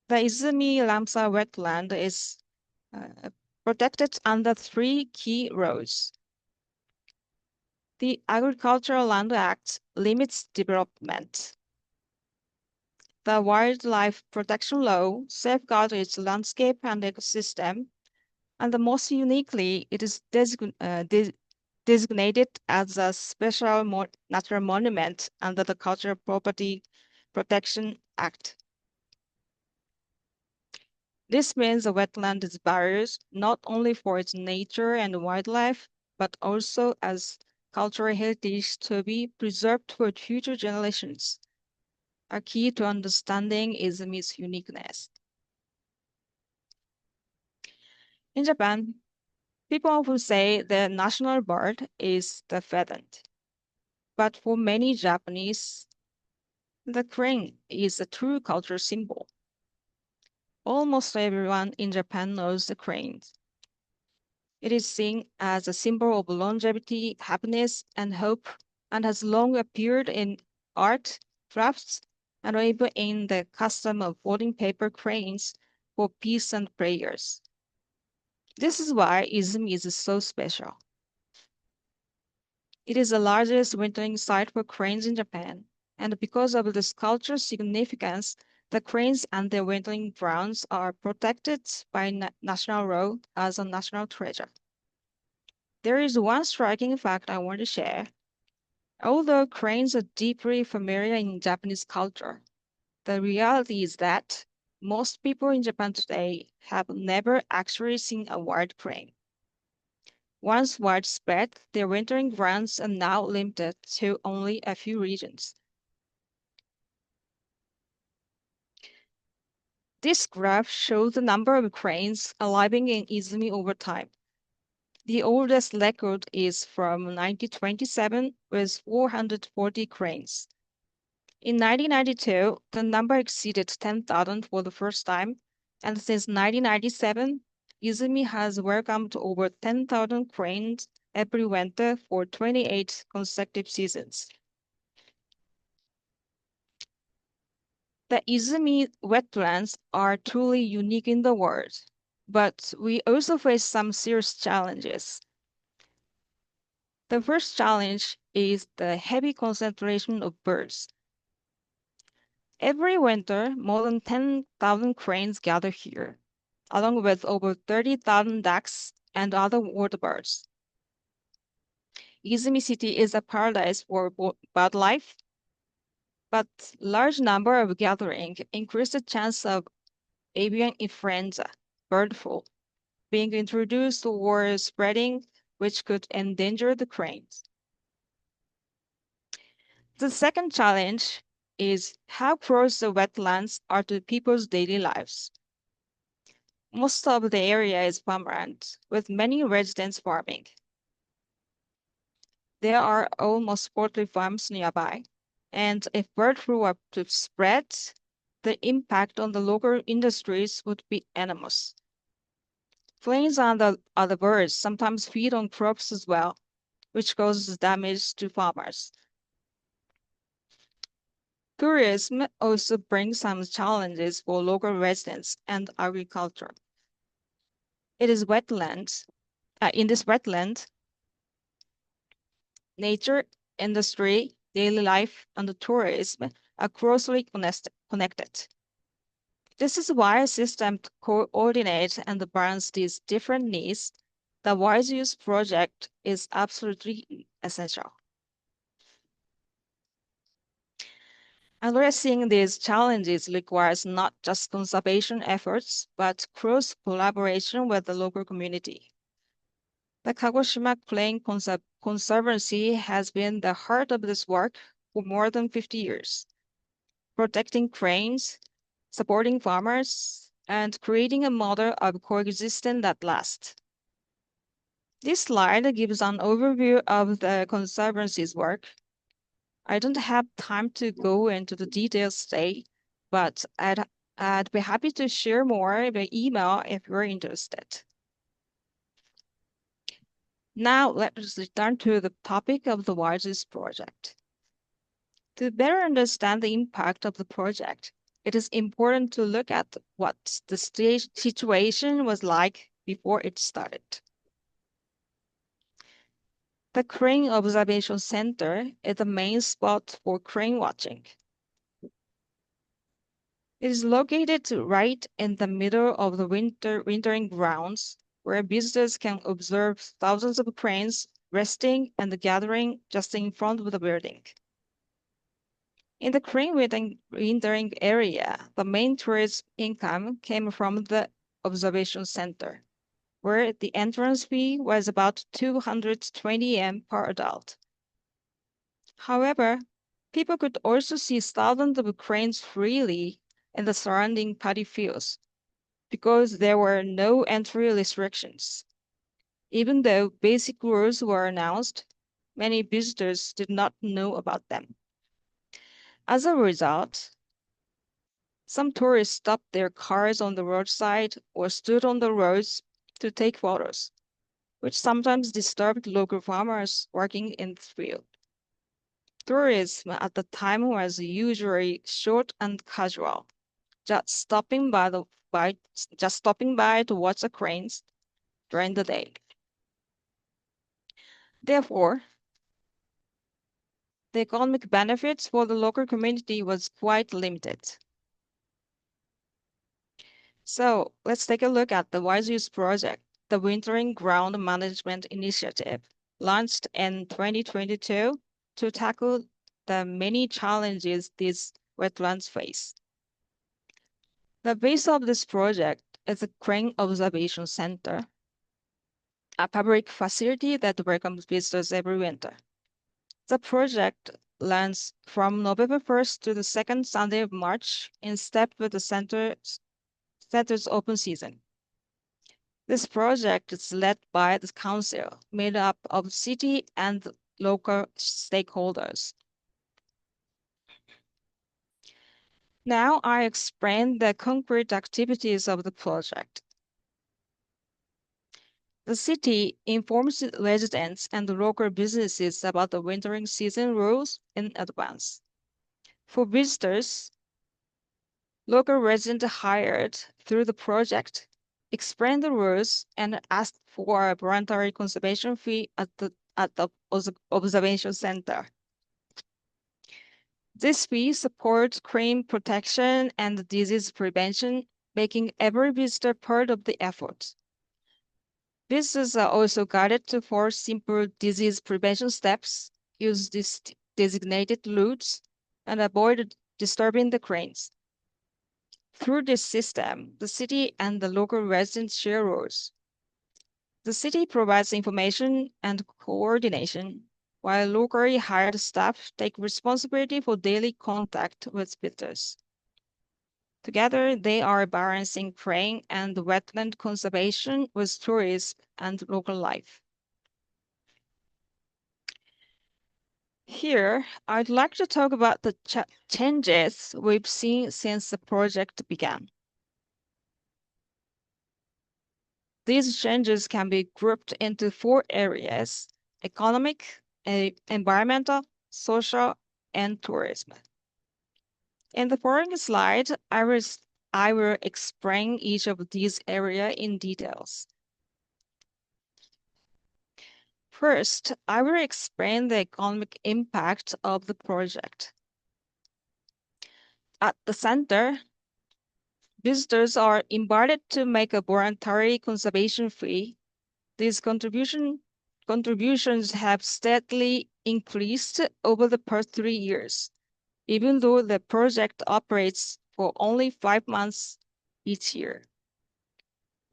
The Izumi Lamsa wetland is protected under 3 key rules. The Agricultural Land Act limits development. The Wildlife Protection Law safeguards its landscape and ecosystem, And the most uniquely, it is designated as a special natural monument under the Cultural Property Protection Act. This means the wetland is valued not only for its nature and wildlife, but also as cultural heritage to be preserved for future generations. A key to understanding Izumi's uniqueness. In Japan, people often say the national bird is the pheasant. But for many Japanese, the crane is a true cultural symbol. Almost everyone in Japan knows the crane. It is seen as a symbol of longevity, happiness, and hope, and has long appeared in art, crafts, and even in the custom of folding paper cranes for peace and prayers. This is why Izumi is so special. It is the largest wintering site for cranes in Japan, and because of this cultural significance, the cranes and their wintering grounds are protected by national law as a national treasure. There is one striking fact I want to share. Although cranes are deeply familiar in Japanese culture, the reality is that most people in Japan today have never actually seen a wild crane. Once widespread, their wintering grounds are now limited to only a few regions. This graph shows the number of cranes arriving in Izumi over time. The oldest record is from 1927 with 440 cranes. In 1992, the number exceeded 10,000 for the first time, and since 1997, Izumi has welcomed over 10,000 cranes every winter for 28 consecutive seasons. The Izumi wetlands are truly unique in the world, but we also face some serious challenges. The first challenge is the heavy concentration of birds. Every winter, more than 10,000 cranes gather here, along with over 30,000 ducks and other water birds. Izumi City is a paradise for bird life, but large number of gathering increase the chance of avian influenza, bird flu, being introduced or spreading, which could endanger the cranes. The second challenge is how close the wetlands are to people's daily lives. Most of the area is farmland, with many residents farming. There are almost poultry farms nearby, and if bird flu were to spread, the impact on the local industries would be enormous. Planes and the other birds sometimes feed on crops as well, which causes damage to farmers. Tourism also brings some challenges for local residents and agriculture. It is wetlands. In this wetland, nature, industry, daily life, and the tourism are closely connected. This is why a system to coordinate and balance these different needs, the Wise Use project is absolutely essential. Addressing these challenges requires not just conservation efforts, but close collaboration with the local community. The Kagoshima Crane Conservancy has been the heart of this work for more than 50 years, protecting cranes, supporting farmers, and creating a model of coexistence that lasts. This slide gives an overview of the Conservancy's work. I don't have time to go into the details today, but I'd be happy to share more by email if you're interested. Now let us return to the topic of the WISES project. To better understand the impact of the project, it is important to look at what the situation was like before it started. The Crane Observation Center is the main spot for crane watching. It is located right in the middle of the wintering grounds where visitors can observe thousands of cranes resting and gathering just in front of the building. In the crane wintering area, the main tourist income came from the observation center, where the entrance fee was about 220 yen per adult. However, people could also see thousands of cranes freely in the surrounding paddy fields because there were no entry restrictions. Even though basic rules were announced, many visitors did not know about them. As a result, some tourists stopped their cars on the roadside or stood on the roads to take photos, which sometimes disturbed local farmers working in the field. Tourism at the time was usually short and casual, just stopping by to watch the cranes during the day. Therefore, the economic benefits for the local community was quite limited. So let's take a look at the Wise Use Project, the Wintering Ground Management Initiative, launched in 2022 to tackle the many challenges these wetlands face. The base of this project is a crane observation center, a public facility that welcomes visitors every winter. The project runs from November 1st to the second Sunday of March in step with the center's open season. This project is led by the council, made up of city and local stakeholders. Now I explain the concrete activities of the project. The city informs residents and local businesses about the wintering season rules in advance. For visitors, local residents hired through the project explain the rules and ask for a voluntary conservation fee at the observation center. This fee supports crane protection and disease prevention, making every visitor part of the effort. Visitors are also guided to follow simple disease prevention steps, use these designated routes, and avoid disturbing the cranes. Through this system, the city and the local residents share roles. The city provides information and coordination, while locally hired staff take responsibility for daily contact with visitors. Together, they are balancing crane and wetland conservation with tourism and local life. Here, I'd like to talk about the changes we've seen since the project began. These changes can be grouped into 4 areas: economic, environmental, social, and tourism. In the following slide, I will explain each of these areas in details. First, I will explain the economic impact of the project. At the center, visitors are invited to make a voluntary conservation fee. These contributions have steadily increased over the past 3 years, even though the project operates for only 5 months each year.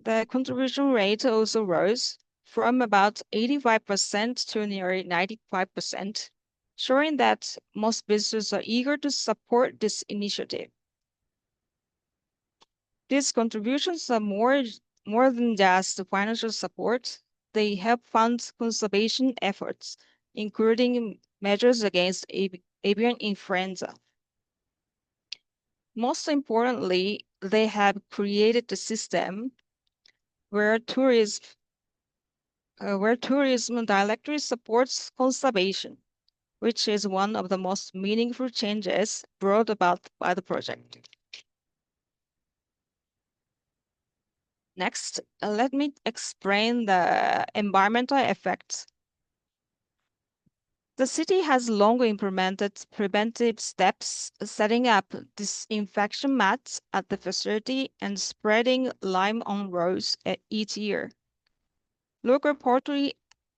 The contribution rate also rose from about 85% to nearly 95%, showing that most visitors are eager to support this initiative. These contributions are more than just financial support. They help fund conservation efforts, including measures against avian influenza. Most importantly, they have created a system where tourism directly supports conservation, which is one of the most meaningful changes brought about by the project. Next, let me explain the environmental effects. The city has long implemented preventive steps, setting up disinfection mats at the facility and spreading lime on roads each year. Local poultry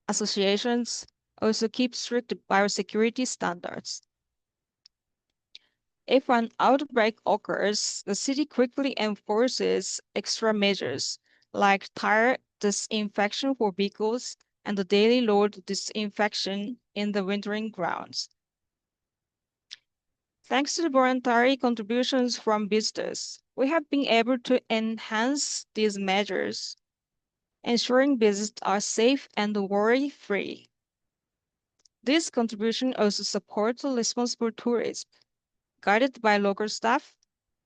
associations also keep strict biosecurity standards. If an outbreak occurs, the city quickly enforces extra measures like tire disinfection for vehicles and the daily load disinfection in the wintering grounds. Thanks to the voluntary contributions from visitors, we have been able to enhance these measures, ensuring visits are safe and worry-free. This contribution also supports responsible tourism, guided by local staff,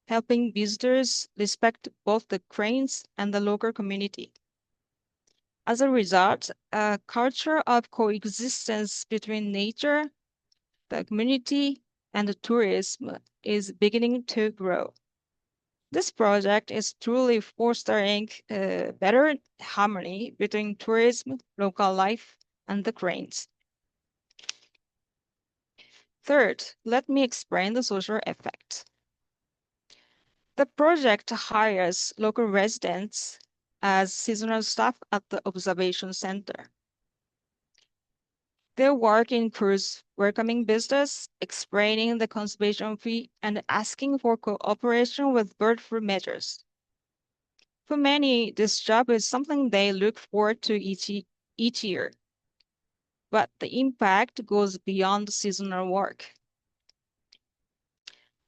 helping visitors respect both the cranes and the local community. As a result, a culture of coexistence between nature, the community, and the tourism is beginning to grow. This project is truly fostering better harmony between tourism, local life, and the cranes. Third, let me explain the social effect. The project hires local residents as seasonal staff at the observation center. Their work includes welcoming visitors, explaining the conservation fee, and asking for cooperation with bird flu measures. For many, this job is something they look forward to each year, but the impact goes beyond seasonal work.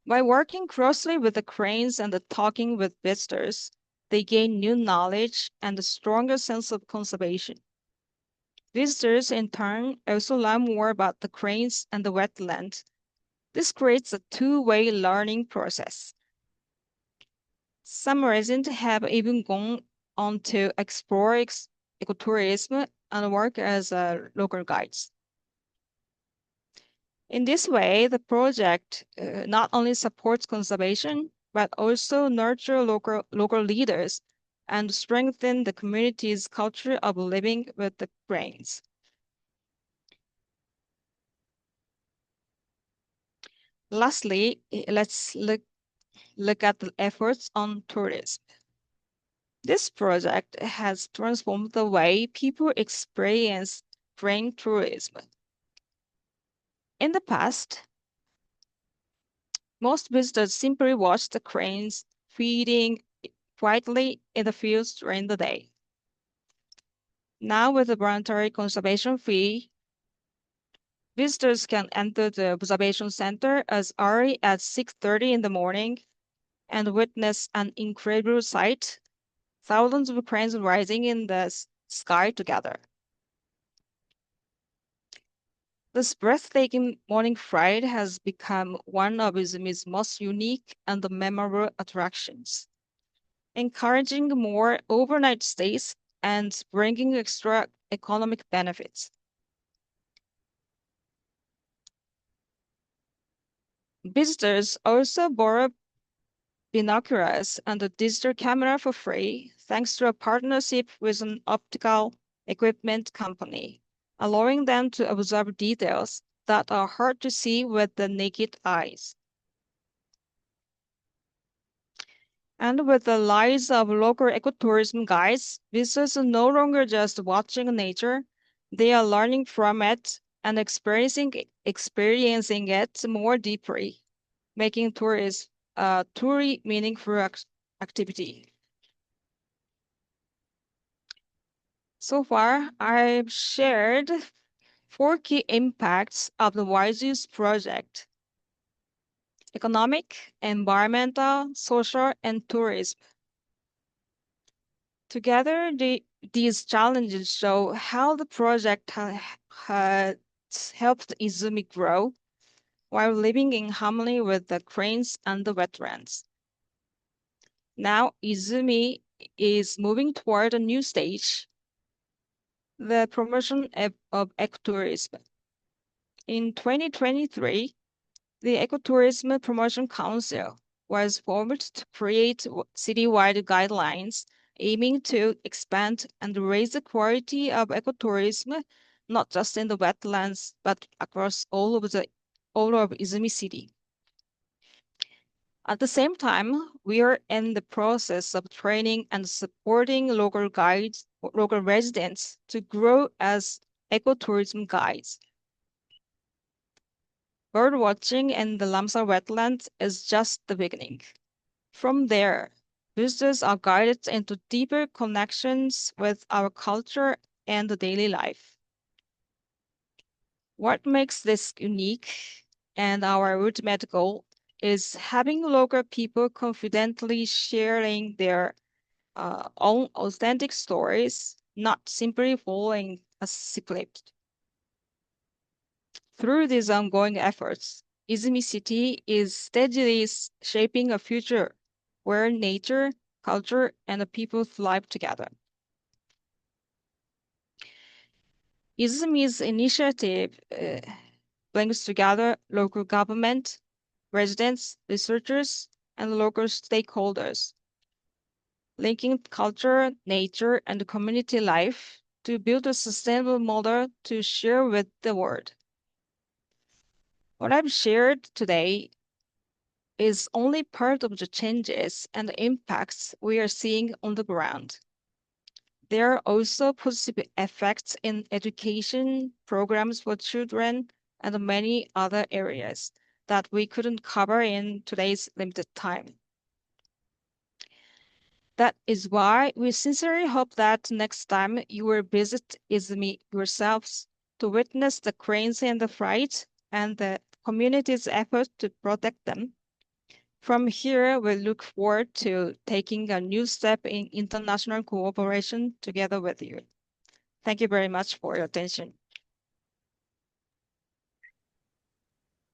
By working closely with the cranes and talking with visitors, they gain new knowledge and a stronger sense of conservation. Visitors, in turn, also learn more about the cranes and the wetland. This creates a two-way learning process. Some residents have even gone on to explore ecotourism and work as local guides. In this way, the project not only supports conservation, but also nurture local leaders and strengthen the community's culture of living with the cranes. Lastly, let's look at the efforts on tourism. This project has transformed the way people experience crane tourism. In the past, most visitors simply watched the cranes feeding quietly in the fields during the day. Now, with the voluntary conservation fee, visitors can enter the observation center as early as 6:30 in the morning and witness an incredible sight, thousands of cranes rising in the sky together. This breathtaking morning flight has become one of Izumi's most unique and memorable attractions, encouraging more overnight stays and bringing extra economic benefits. Visitors also borrow binoculars and a digital camera for free thanks to a partnership with an optical equipment company, allowing them to observe details that are hard to see with the naked eyes. And with the rise of local ecotourism guides, visitors are no longer just watching nature, they are learning from it and experiencing it more deeply, making tourism a truly meaningful activity. So far, I've shared 4 key impacts of the Wise Use project: economic, environmental, social, and tourism. Together, these challenges show how the project has helped Izumi grow while living in harmony with the cranes and the wetlands. Now, Izumi is moving toward a new stage, the promotion of ecotourism. In 2023, the Ecotourism Promotion Council was formed to create citywide guidelines aiming to expand and raise the quality of ecotourism, not just in the wetlands, but across all of Izumi City. At the same time, we are in the process of training and supporting local guides, local residents to grow as ecotourism guides. Bird watching in the Lamsar wetlands is just the beginning. From there, visitors are guided into deeper connections with our culture and the daily life. What makes this unique and our ultimate goal is having local people confidently sharing their own authentic stories, not simply following a script. Through these ongoing efforts, Izumi City is steadily shaping a future where nature, culture, and the people thrive together. Izumi's initiative brings together local government, residents, researchers, and local stakeholders, linking culture, nature, and community life to build a sustainable model to share with the world. What I've shared today is only part of the changes and the impacts we are seeing on the ground. There are also positive effects in education, programs for children, and many other areas that we couldn't cover in today's limited time. That is why we sincerely hope that next time you will visit Izumi yourselves to witness the cranes in the flight and the community's effort to protect them. From here, we look forward to taking a new step in international cooperation together with you. Thank you very much for your attention.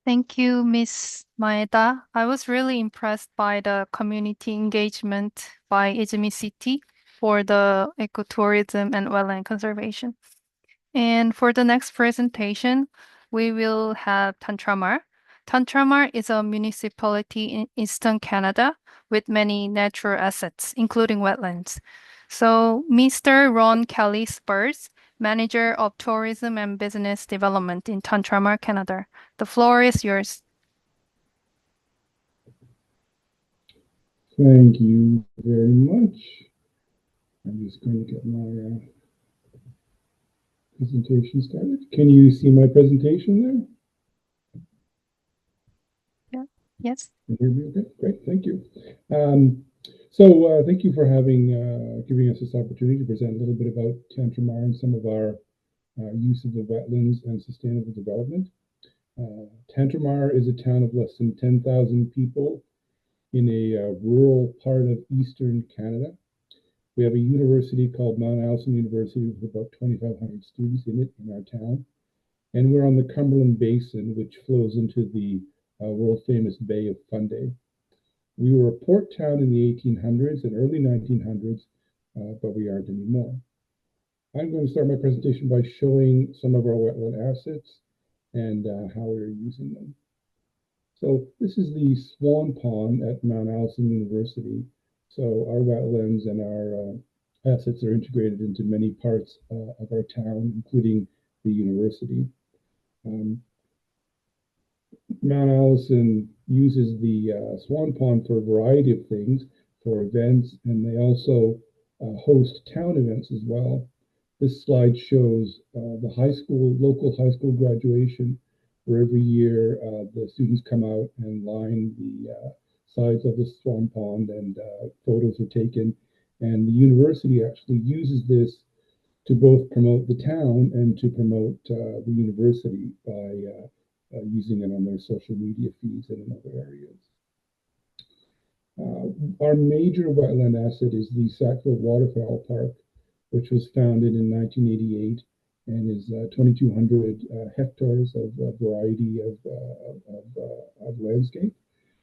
Thank you, Ms. Maeda. I was really impressed by the community engagement by Izumi City for the ecotourism and wetland conservation. And for the next presentation, we will have Tantramar. Tantramar is a municipality in eastern Canada with many natural assets, including wetlands. So, Mr. Ron Kelly Spurs, Manager of Tourism and Business Development in Tantramar, Canada. The floor is yours. Thank you very much. I'm just going to get my presentation started. Can you see my presentation there? Yeah. Yes. Can you hear me okay? Great, thank you. Thank you for giving us this opportunity to present a little bit about Tantramar and some of our use of the wetlands and sustainable development. Tantramar is a town of less than 10,000 people in a rural part of eastern Canada. We have a university called Mount Allison University with about 2,500 students in it in our town. And we're on the Cumberland Basin, which flows into the world famous Bay of Fundy. We were a port town in the 1800s and early 1900s, but we aren't anymore. I'm going to start my presentation by showing some of our wetland assets and how we're using them. So this is the Swan Pond at Mount Allison University. So our wetlands and our assets are integrated into many parts of our town, including the university. Mount Allison uses the Swan Pond for a variety of things, for events, and they also host town events as well. This slide shows the local high school graduation, where every year the students come out and line the sides of the Swan Pond and photos are taken. And the university actually uses this to both promote the town and to promote the university by using it on their social media feeds and in other areas. Our major wetland asset is the Sackville Waterfowl Park, which was founded in 1988 and is 2,200 hectares of a variety of landscape.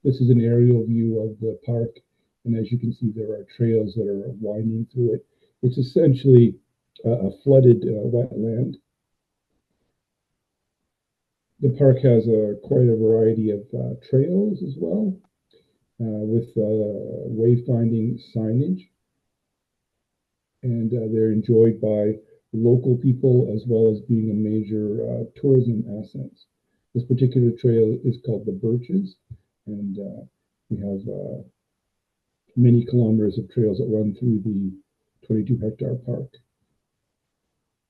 This is an aerial view of the park, and as you can see, there are trails that are winding through it. It's essentially a flooded wetland. The park has quite a variety of trails as well, with wayfinding signage, and they're enjoyed by local people as well as being a major tourism asset. This particular trail is called the Birches, and We have many kilometers of trails that run through the 22-hectare park.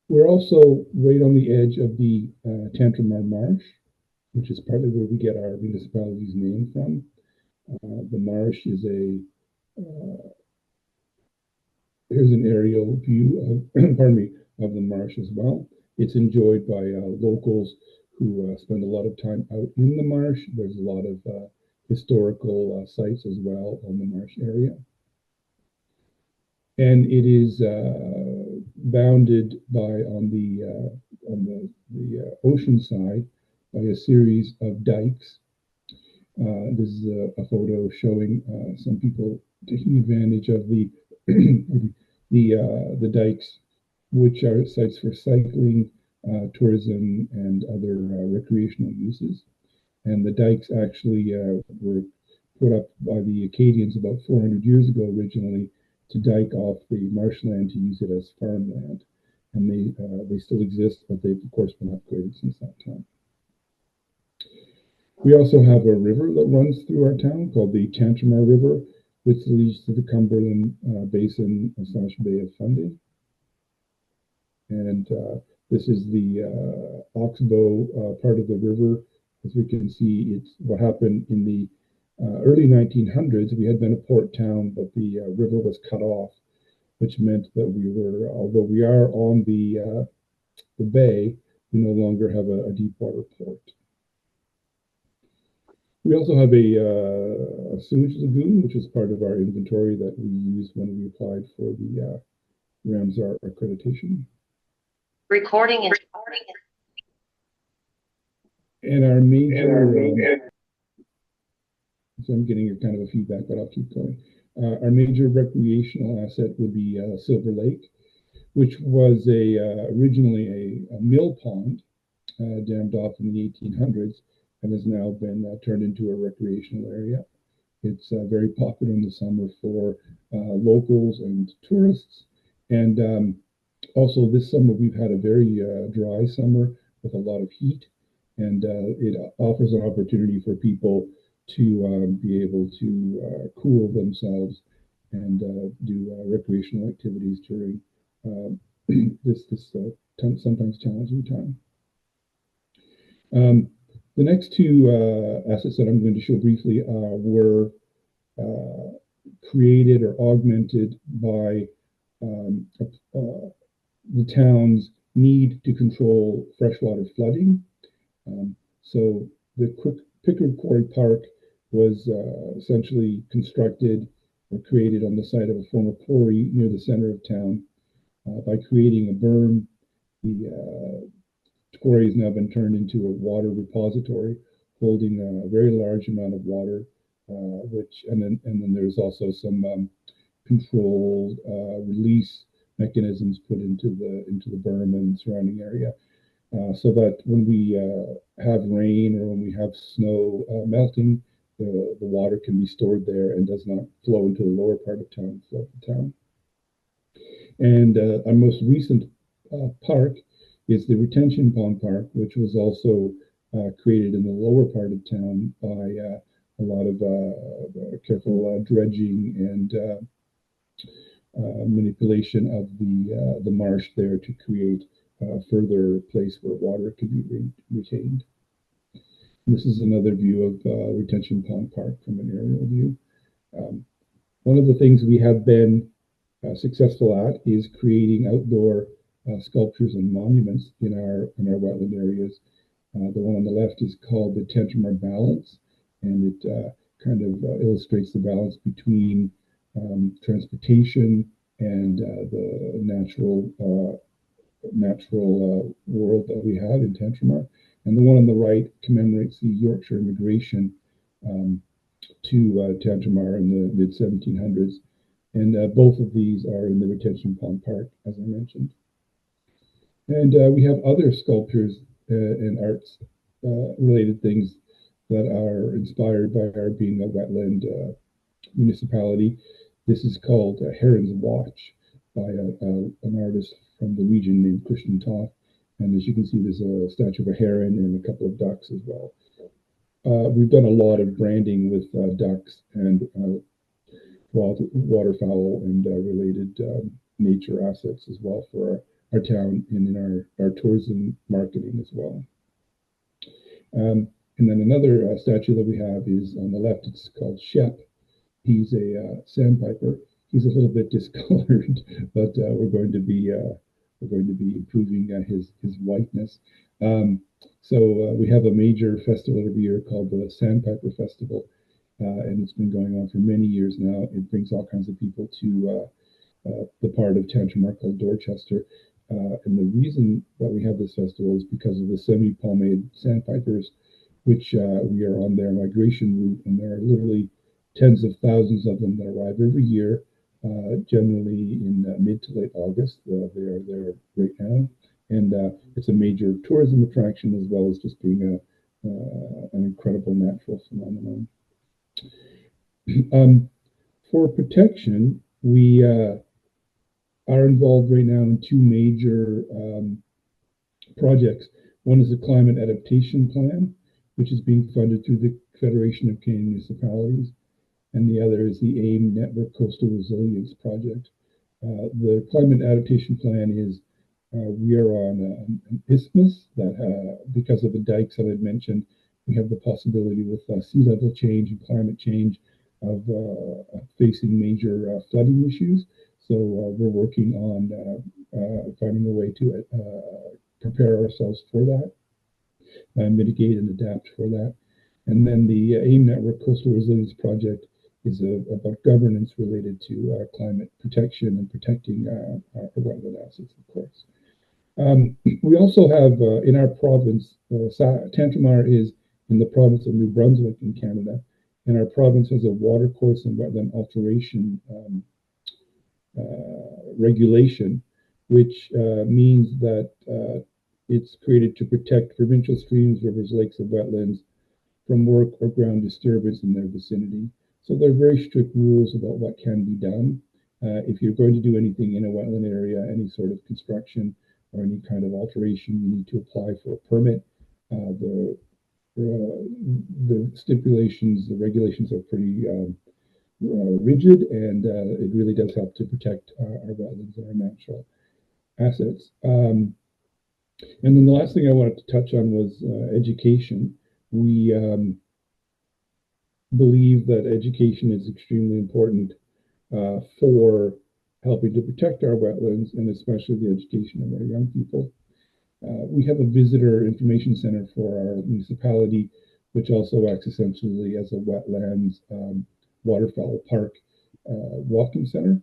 We're also right on the edge of the Tantramar Marsh, which is partly where we get our municipality's name from. The marsh is here's an aerial view of, pardon me, of the marsh as well. It's enjoyed by locals who spend a lot of time out in the marsh. There's a lot of historical sites as well on the marsh area. And it is bounded by, on the ocean side, by a series of dikes. This is a photo showing some people taking advantage of the the dikes, which are sites for cycling, tourism, and other recreational uses. And the dikes actually were put up by the Acadians about 400 years ago originally to dike off the marshland to use it as farmland. And they still exist, but they've of course been upgraded since that time. We also have a river that runs through our town called the Tantramar River, which leads to the Cumberland Basin / Bay of Fundy. And this is the Oxbow part of the river. As we can see, it's what happened in the early 1900s. We had been a port town, but the river was cut off, which meant that we were, although we are on the bay, we no longer have a deep water port. We also have a sewage lagoon, which is part of our inventory that we used when we applied for the Ramsar accreditation. Recording and And our major, so I'm getting kind of a feedback, but I'll keep going. Our major recreational asset would be Silver Lake, which was originally a mill pond dammed off in the 1800s and has now been turned into a recreational area. It's very popular in the summer for locals and tourists. And also this summer, we've had a very dry summer with a lot of heat. And it offers an opportunity for people to be able to cool themselves and do recreational activities during this sometimes challenging time. The next two assets that I'm going to show briefly were created or augmented by the town's need to control freshwater flooding. So the Pickard Quarry Park was essentially constructed or created on the site of a former quarry near the center of town. By creating a berm, the quarry has now been turned into a water repository, holding a very large amount of water. And then there's also some controlled release mechanisms put into the berm and surrounding area. So that when we have rain or when we have snow melting, the water can be stored there and does not flow into the lower part of town, flood the town. And our most recent park is the Retention Pond Park, which was also created in the lower part of town by a lot of careful dredging and manipulation of the marsh there to create further place where water could be retained. And this is another view of Retention Pond Park from an aerial view. One of the things we have been successful at is creating outdoor sculptures and monuments in our wetland areas. The one on the left is called the Tantramar Balance, and it kind of illustrates the balance between transportation and the natural world that we have in Tantramar. And the one on the right commemorates the Yorkshire immigration to Tantramar in the mid-1700s. And both of these are in the Retention Pond Park, as I mentioned. And we have other sculptures and arts related things that are inspired by our being a wetland municipality. This is called Heron's Watch by an artist from the region named Christian Toth. And as you can see, there's a statue of a heron and a couple of ducks as well. we've done a lot of branding with ducks and waterfowl and related nature assets as well for our town and in our tourism marketing as well. And then another statue that we have is on the left. It's called Shep. He's a sandpiper. He's a little bit discolored, but we're going to be improving his whiteness. So we have a major festival every year called the Sandpiper Festival, and it's been going on for many years now. It brings all kinds of people to the part of Tantramar called Dorchester. And the reason that we have this festival is because of the semi-palmate sandpipers, which we are on their migration route, and there are literally tens of thousands of them that arrive every year, generally in mid to late August. They are there right now, and it's a major tourism attraction as well as just being an incredible natural phenomenon. For protection, we are involved right now in two major projects. One is a climate adaptation plan, which is being funded through the Federation of Canadian Municipalities, and the other is the AIM Network Coastal Resilience Project. The climate adaptation plan is we are on an isthmus that, because of the dikes that I mentioned, we have the possibility with sea level change and climate change of facing major flooding issues. So we're working on finding a way to prepare ourselves for that, mitigate and adapt for that. And then the AIM Network Coastal Resilience Project is about governance related to climate protection and protecting our wetland assets, of course. We also have in our province, Tantramar is in the province of New Brunswick in Canada, and our province has a watercourse and wetland alteration regulation, which means that it's created to protect provincial streams, rivers, lakes, and wetlands from work or ground disturbance in their vicinity. So there are very strict rules about what can be done. If you're going to do anything in a wetland area, any sort of construction or any kind of alteration, you need to apply for a permit. The stipulations, the regulations are pretty rigid, and it really does help to protect our wetlands and our natural assets. And then the last thing I wanted to touch on was education. We believe that education is extremely important for helping to protect our wetlands, and especially the education of our young people. We have a visitor information center for our municipality, which also acts essentially as a wetlands waterfowl park walking center.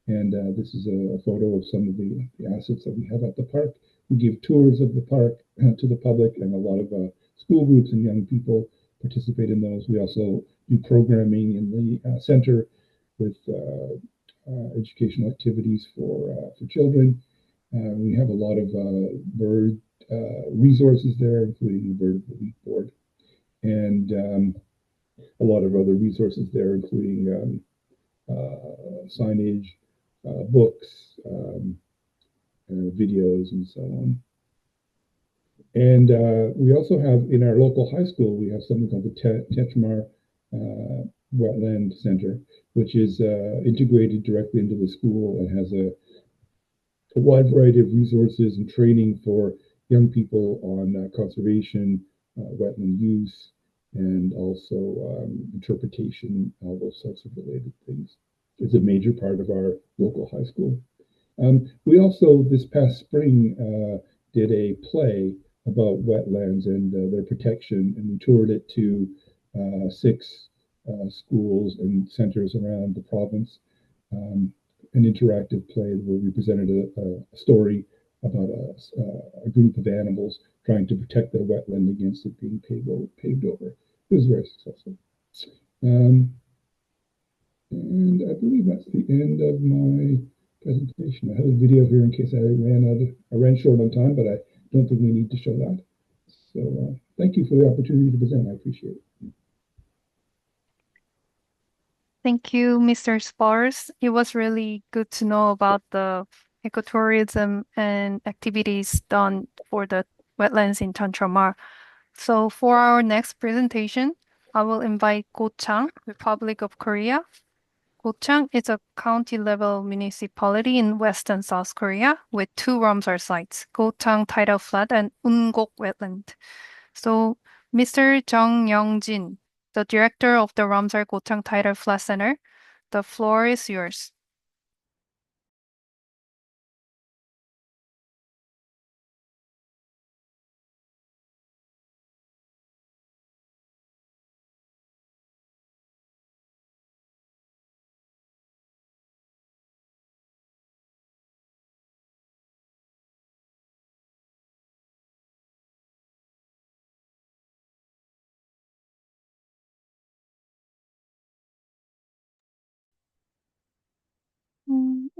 And this is a photo of some of the assets that we have at the park. We give tours of the park to the public, and a lot of school groups and young people participate in those. We also do programming in the center with educational activities for children. We have a lot of bird resources there, including the Bird of the Week board, and a lot of other resources there, including signage, books, videos, and so on. And we also have in our local high school, we have something called the Tantramar Wetland Center, which is integrated directly into the school and has a wide variety of resources and training for young people on conservation, wetland use, and also interpretation, all those sorts of related things. It's a major part of our local high school. We also, this past spring, did a play about wetlands and their protection, and we toured it to 6 schools and centers around the province. An interactive play where we presented a story about a group of animals trying to protect their wetland against it being paved over. It was very successful. And I believe that's the end of my presentation. I have a video here in case I ran short on time, but I don't think we need to show that. So thank you for the opportunity to present. I appreciate it. Thank you, Mr. Spars. It was really good to know about the ecotourism and activities done for the wetlands in Tantramar. So for our next presentation, I will invite Gochang, Republic of Korea. Gochang is a county-level municipality in Western South Korea with two Ramsar sites, Gochang Tidal Flood and Ungok Wetland. So Mr. Jung Young-jin, the director of the Ramsar Gochang Tidal Flood Center, the floor is yours.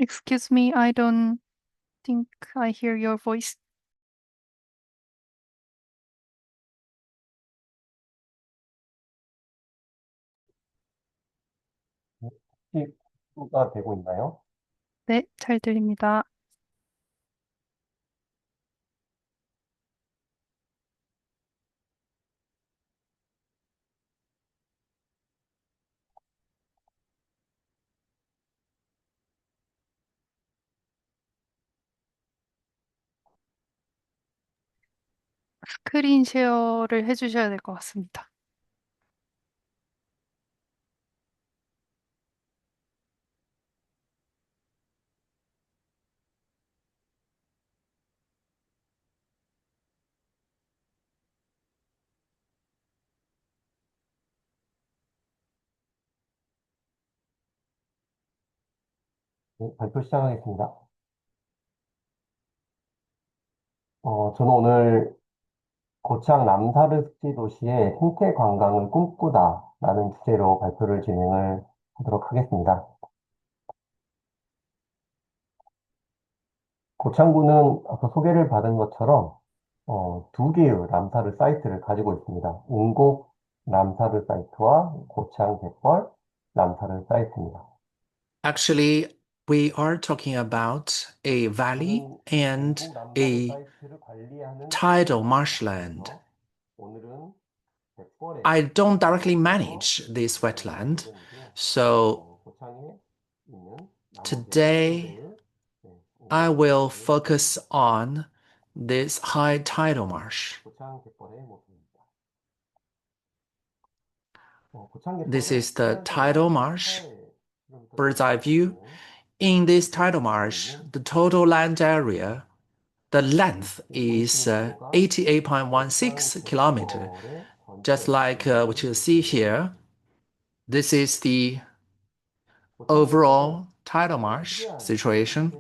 Excuse me, I don't think I hear your voice. 가 되고 있나요? 네, 잘 들립니다. 스크린 쉐어를 해주셔야 될 것 같습니다. 네, 발표 시작하겠습니다. 저는 오늘 고창 남사르 습지 도시의 생태 관광을 꿈꾸다라는 주제로 발표를 진행을 하도록 하겠습니다. 고창구는 앞서 소개를 받은 것처럼 두 개의 람사르 사이트를 가지고 있습니다. 웅곡 람사르 사이트와 고창 갯벌 람사르 사이트입니다. Actually, we are talking about a valley and a tidal marshland. I don't directly manage this wetland, so today I will focus on this high tidal marsh. This is the tidal marsh, bird's eye view. In this tidal marsh, the total land area, the length is 88.16 kilometers. Just like what you see here, this is the overall tidal marsh situation.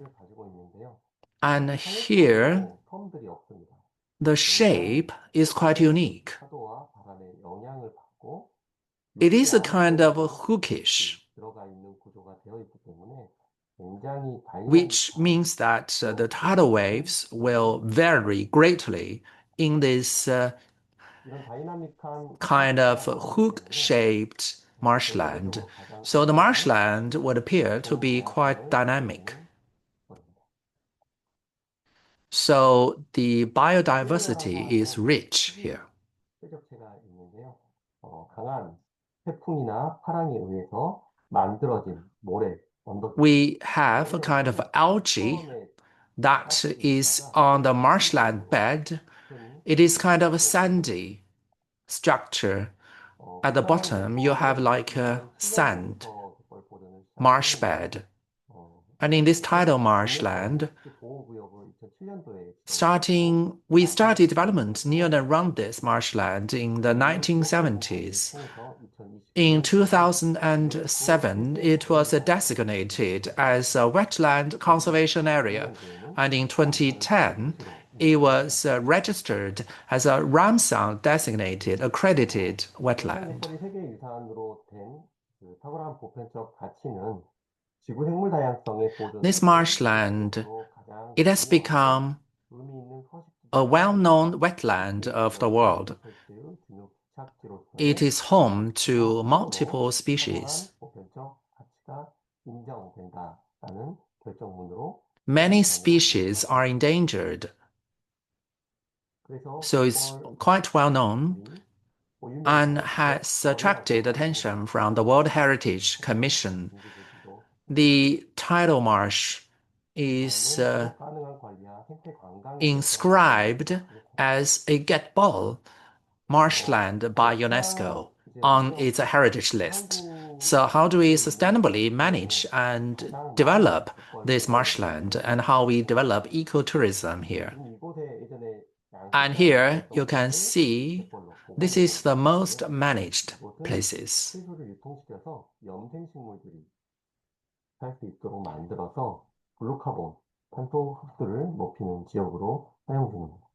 And here, the shape is quite unique. It is a kind of hookish, which means that the tidal waves will vary greatly in this kind of hook-shaped marshland. So the marshland would appear to be quite dynamic. So the biodiversity is rich here. We have a kind of algae that is on the marshland bed. It is kind of a sandy structure. At the bottom, you have like a sand marsh bed. And in this tidal marshland, we started development near and around this marshland in the 1970s. In 2007, it was designated as a wetland conservation area, and in 2010, it was registered as a Ramsar designated accredited wetland. This marshland, it has become a well-known wetland of the world. It is home to multiple species. Many species are endangered. So it's quite well known and has attracted attention from the World Heritage Commission. The tidal marsh is inscribed as a Getball marshland by UNESCO on its heritage list. So how do we sustainably manage and develop this marshland and how we develop ecotourism here? And here you can see this is the most managed places. 살 수 있도록 만들어서 블루카본, 탄소 흡수를 높이는 지역으로 사용 중입니다.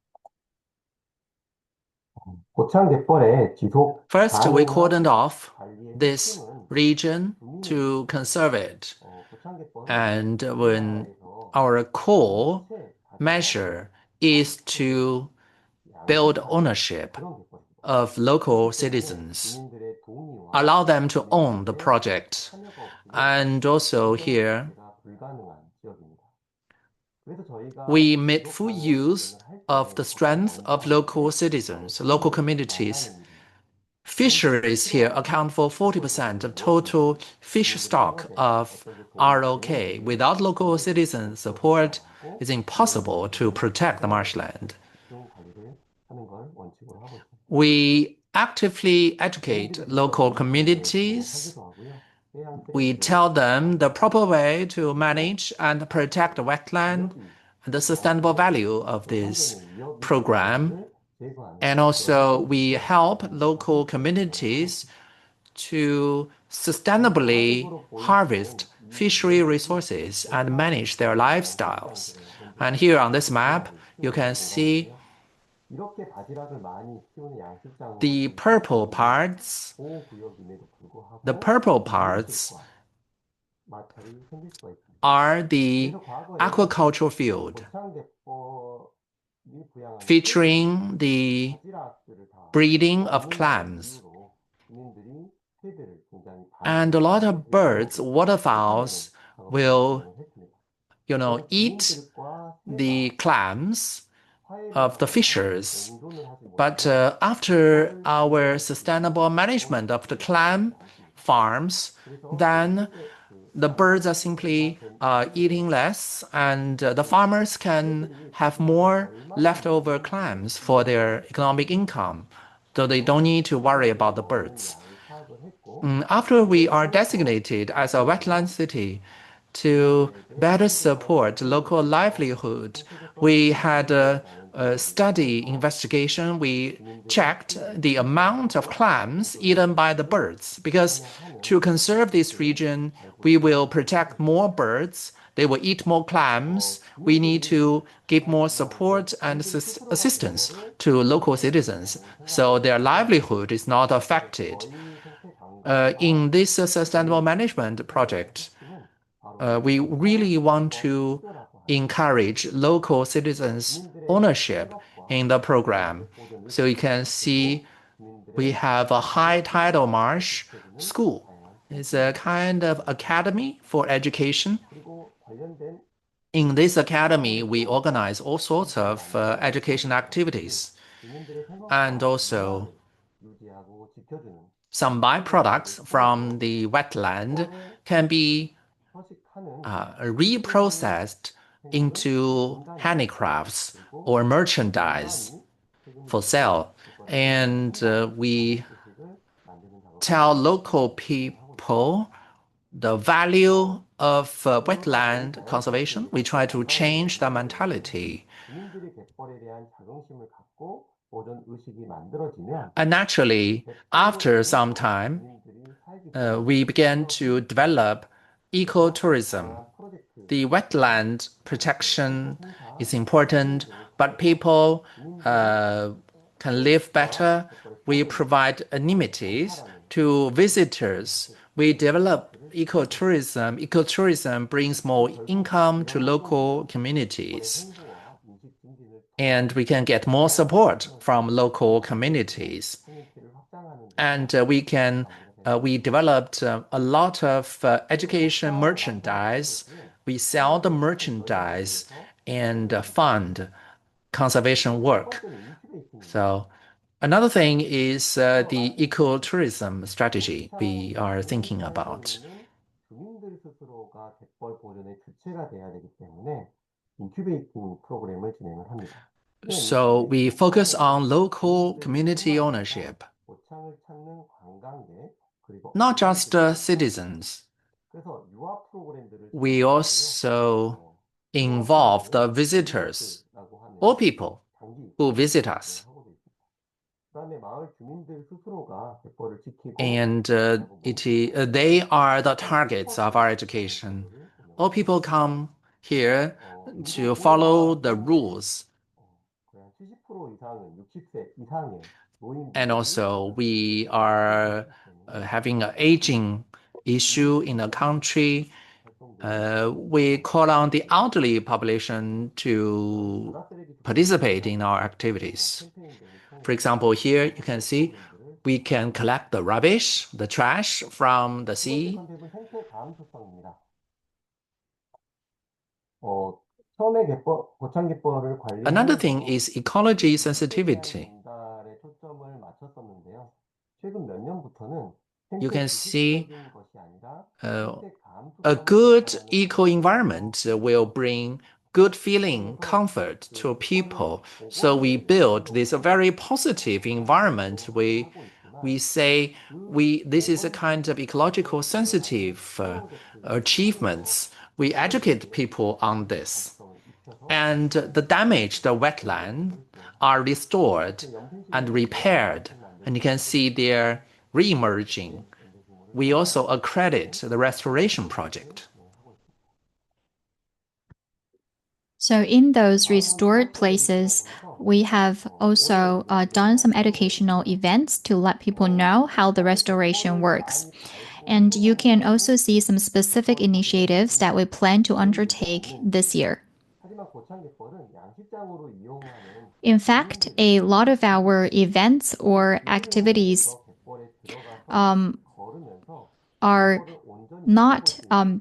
First, we cordoned off this region to conserve it. And when our core measure is to build ownership of local citizens, allow them to own the project. And also here, we made full use of the strength of local citizens, local communities. Fisheries here account for 40% of total fish stock of ROK. Without local citizen support, it's impossible to protect the marshland. We actively educate local communities. We tell them the proper way to manage and protect the wetland and the sustainable value of this program. And also we help local communities to sustainably harvest fishery resources and manage their lifestyles. And here on this map, you can see the purple parts. The purple parts are the aquaculture field, featuring the breeding of clams. And a lot of birds, waterfowls, will, eat the clams of the fishers. But after our sustainable management of the clam farms, then the birds are simply eating less, and the farmers can have more leftover clams for their economic income, so they don't need to worry about the birds. After we are designated as a wetland city, to better support local livelihood, we had a study investigation. We checked the amount of clams eaten by the birds, because to conserve this region, we will protect more birds. They will eat more clams. We need to give more support and assistance to local citizens so their livelihood is not affected. In this sustainable management project, we really want to encourage local citizens' ownership in the program. So you can see we have a high tidal marsh school. It's a kind of academy for education. In this academy, we organize all sorts of education activities. And also, some byproducts from the wetland can be reprocessed into handicrafts or merchandise for sale. And we tell local people the value of wetland conservation. We try to change the mentality. And naturally, after some time, we began to develop ecotourism. The wetland protection is important, but people can live better. We provide amenities to visitors. We develop ecotourism. Ecotourism brings more income to local communities. And we can get more support from local communities. And we developed a lot of education merchandise. We sell the merchandise and fund conservation work. So another thing is the ecotourism strategy we are thinking about. 주민들 스스로가 갯벌 보존의 주체가 돼야 되기 때문에 인큐베이팅 프로그램을 진행을 합니다. So we focus on local community ownership, 고창을 찾는 관광객 그리고 not just citizens. 그래서 유아 프로그램들을 We also involve the visitors or people who visit us. 그다음에 마을 주민들 스스로가 갯벌을 지키고 And they are the targets of our education. All people come here to follow the rules. 70% 이상은 60세 이상의 And also, we are having an aging issue in the country. We call on the elderly population to participate in our activities. For example, here you can see we can collect the rubbish, the trash from the sea. 처음에 고창 갯벌을 관리하는 Another thing is ecology sensitivity. 전달에 초점을 맞췄었는데요. 최근 몇 년부터는 You can see 생태 것이 아니라 a good eco-environment will bring good feeling, comfort to people. So we build this very positive environment. We say this is a kind of ecological sensitive achievements. We educate people on this. And the damaged wetlands are restored and repaired. And you can see they're re-emerging. We also accredit the restoration project. So in those restored places, we have also done some educational events to let people know how the restoration works. And you can also see some specific initiatives that we plan to undertake this year. In fact, a lot of our events or activities are not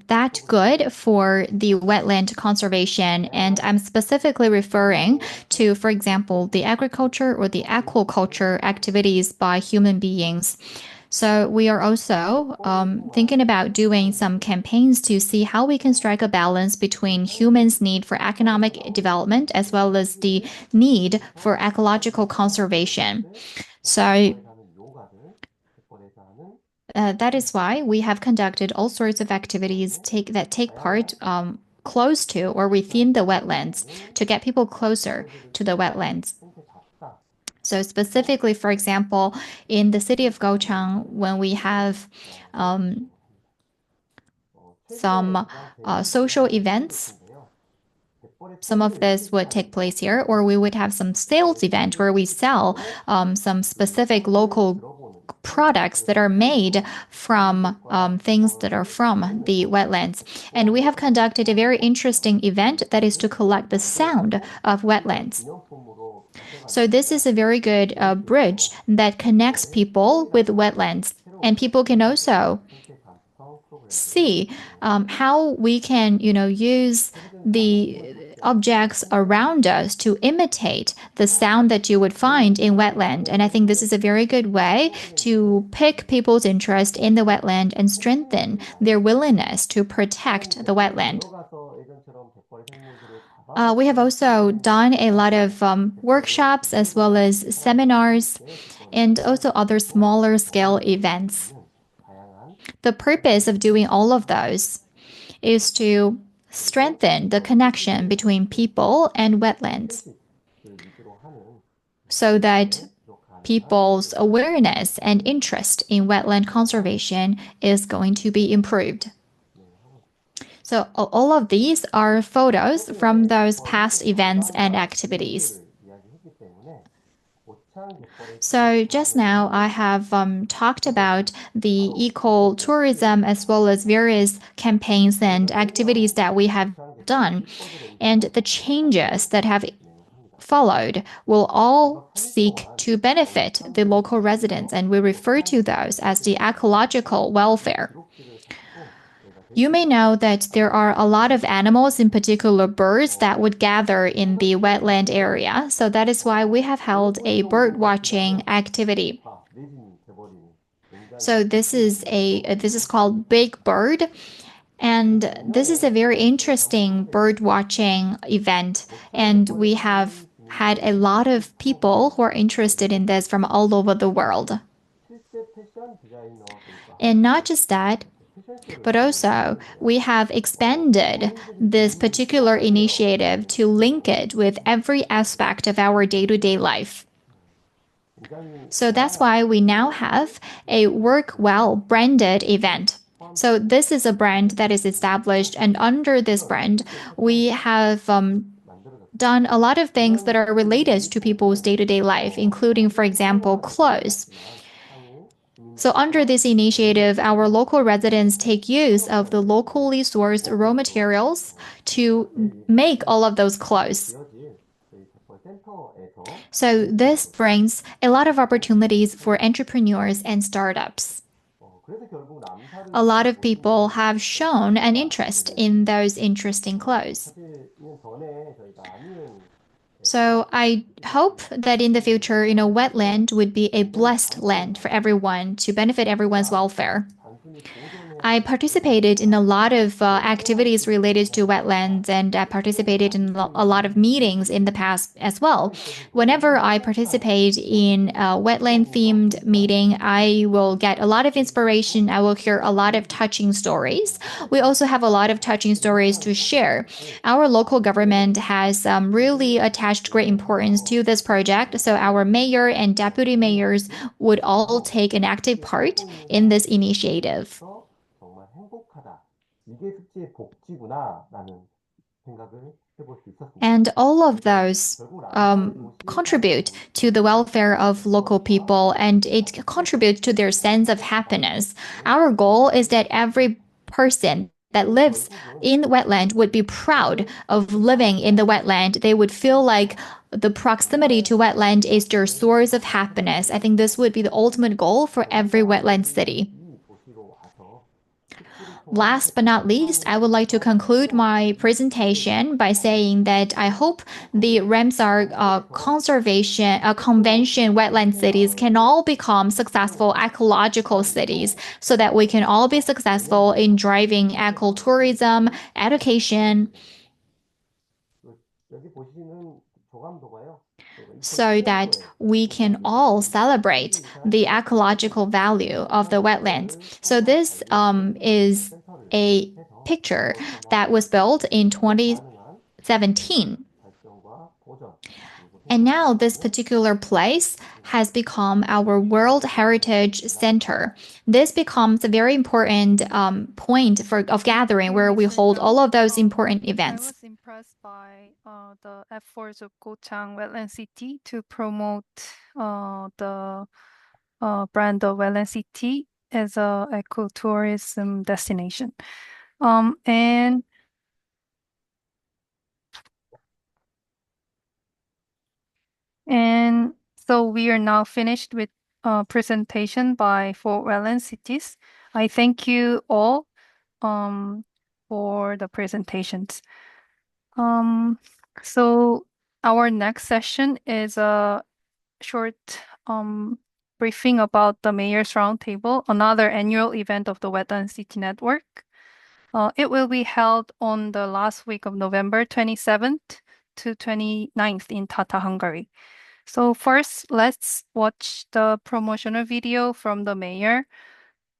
that good for the wetland conservation. And I'm specifically referring to, for example, the agriculture or the aquaculture activities by human beings. So we are also thinking about doing some campaigns to see how we can strike a balance between humans' need for economic development as well as the need for ecological conservation. So that is why we have conducted all sorts of activities that take part close to or within the wetlands to get people closer to the wetlands. So specifically, for example, in the city of Gaochang, when we have some social events, some of this would take place here, or we would have some sales event where we sell some specific local products that are made from things that are from the wetlands. And we have conducted a very interesting event that is to collect the sound of wetlands. So this is a very good bridge that connects people with wetlands. And people can also see how we can, use the objects around us to imitate the sound that you would find in wetland. And I think this is a very good way to pick people's interest in the wetland and strengthen their willingness to protect the wetland. We have also done a lot of workshops as well as seminars and also other smaller scale events. The purpose of doing all of those is to strengthen the connection between people and wetlands so that people's awareness and interest in wetland conservation is going to be improved. So all of these are photos from those past events and activities. So just now I have talked about the eco-tourism as well as various campaigns and activities that we have done. And the changes that have followed will all seek to benefit the local residents, and we refer to those as the ecological welfare. You may know that there are a lot of animals, in particular birds, that would gather in the wetland area. So that is why we have held a bird watching activity. So this is called Big Bird, and this is a very interesting bird watching event, and we have had a lot of people who are interested in this from all over the world. And not just that, but also we have expanded this particular initiative to link it with every aspect of our day-to-day life. So that's why we now have a Work Well branded event. So this is a brand that is established, and under this brand, we have done a lot of things that are related to people's day-to-day life, including, for example, clothes. So under this initiative, our local residents take use of the locally sourced raw materials to make all of those clothes. So this brings a lot of opportunities for entrepreneurs and startups. A lot of people have shown an interest in those interesting clothes. So I hope that in the future, wetland would be a blessed land for everyone to benefit everyone's welfare. I participated in a lot of activities related to wetlands, and I participated in a lot of meetings in the past as well. Whenever I participate in a wetland-themed meeting, I will get a lot of inspiration. I will hear a lot of touching stories. We also have a lot of touching stories to share. Our local government has really attached great importance to this project, so our mayor and deputy mayors would all take an active part in this initiative. And all of those contribute to the welfare of local people, and it contributes to their sense of happiness. Our goal is that every person that lives in the wetland would be proud of living in the wetland. They would feel like the proximity to wetland is their source of happiness. I think this would be the ultimate goal for every wetland city. Last but not least, I would like to conclude my presentation by saying that I hope the Ramsar Convention wetland cities can all become successful ecological cities so that we can all be successful in driving ecotourism, education, so that we can all celebrate the ecological value of the wetlands. So this is a picture that was built in 2017. And now this particular place has become our World Heritage Center. This becomes a very important point of gathering where we hold all of those important events. I was impressed by the efforts of Gochang Wetland City to promote the brand of Wetland City as a ecotourism destination. And so we are now finished with a presentation by 4 wetland cities. I thank you all for the presentations. So our next session is a short briefing about the Mayor's Roundtable, another annual event of the Wetland City Network. It will be held on the last week of November 27th to 29th in Tata, Hungary. So first, let's watch the promotional video from the mayor,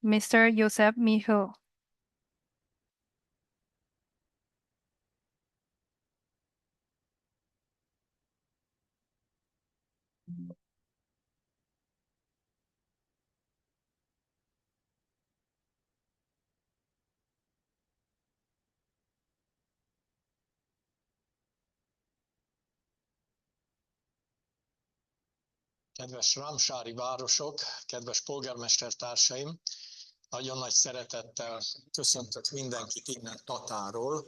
Mr. Josep Michel. Kedves ramsári városok, kedves polgármestertársaim, nagyon nagy szeretettel köszöntök mindenkit innen Tatáról,